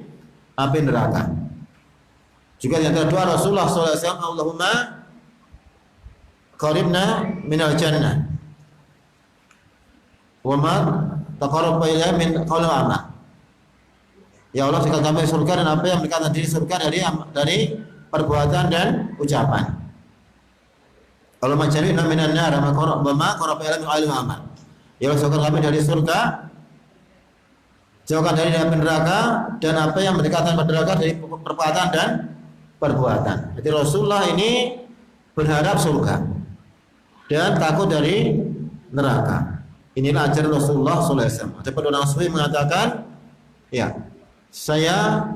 api neraka. Juga di antara doa Rasulullah SAW, Allahumma qaribna minal jannah wa ma taqarraba ilayya min qawli wa amal. Ya Allah, dekat kami surga dan apa yang mendekatkan diri surga dari perbuatan dan ucapan. Kalau majarina minan nar ma qarraba ilayya min qawli wa amal. Ya Allah, jauhkan kami dari surga Jauhkan dari api neraka dan apa yang mendekatkan pada neraka dari perbuatan dan perbuatan. Jadi Rasulullah ini berharap surga dan takut dari neraka. Inilah ajaran Rasulullah SAW. Ada orang sufi mengatakan, ya, saya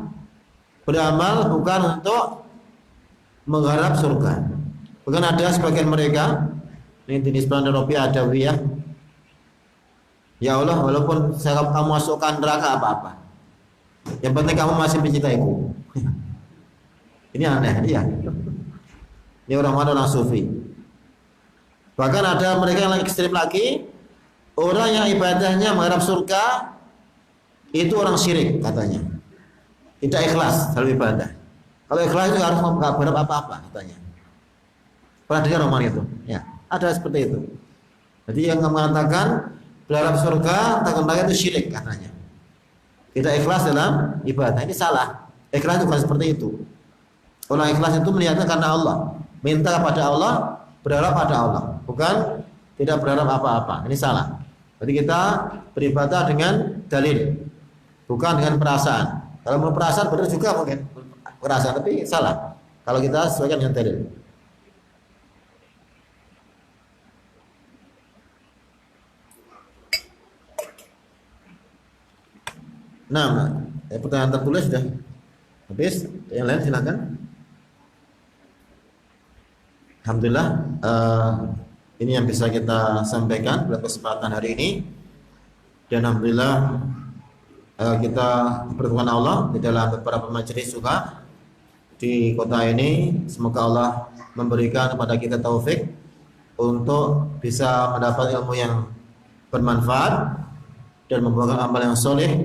beramal bukan untuk mengharap surga. Bukan ada sebagian mereka, ini jenis Robi Adawiyah, ya Allah, walaupun saya kamu masukkan neraka apa-apa, yang penting kamu masih mencintaiku. Ini aneh, iya. Ini orang sufi. Bahkan ada mereka yang ekstrim lagi, orang yang ibadahnya mengharap surga itu orang syirik katanya. Tidak ikhlas dalam ibadah. Kalau ikhlas itu harus berharap apa-apa katanya. Pernah dengar omongan itu? Ya, ada seperti itu. Jadi yang mengatakan berharap surga, takut neraka itu syirik katanya. Tidak ikhlas dalam ibadah. Ini salah. Ikhlas itu bukan seperti itu. Orang ikhlas itu melihatnya karena Allah, minta kepada Allah, berharap pada Allah, bukan tidak berharap apa-apa. Ini salah. Jadi kita beribadah dengan dalil, bukan dengan perasaan. Kalau mau perasaan benar juga mungkin perasaan, tapi salah. Kalau kita sesuaikan dengan dalil. Nah, pertanyaan tertulis sudah habis. Yang lain silakan. Alhamdulillah, ini yang bisa kita sampaikan pada kesempatan hari ini. Dan alhamdulillah kita berdoa Allah di dalam beberapa majelis juga di kota ini. Semoga Allah memberikan kepada kita taufik untuk bisa mendapat ilmu yang bermanfaat dan membuat amal yang soleh.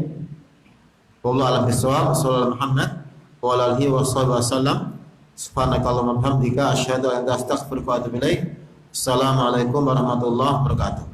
Wallahu a'lam bishawab. Sallallahu Muhammad wa ala alihi wasallam. Subhanakallahumma wa bihamdika asyhadu an la ilaha illa anta astaghfiruka wa atubu ilaik. Assalamualaikum warahmatullahi wabarakatuh.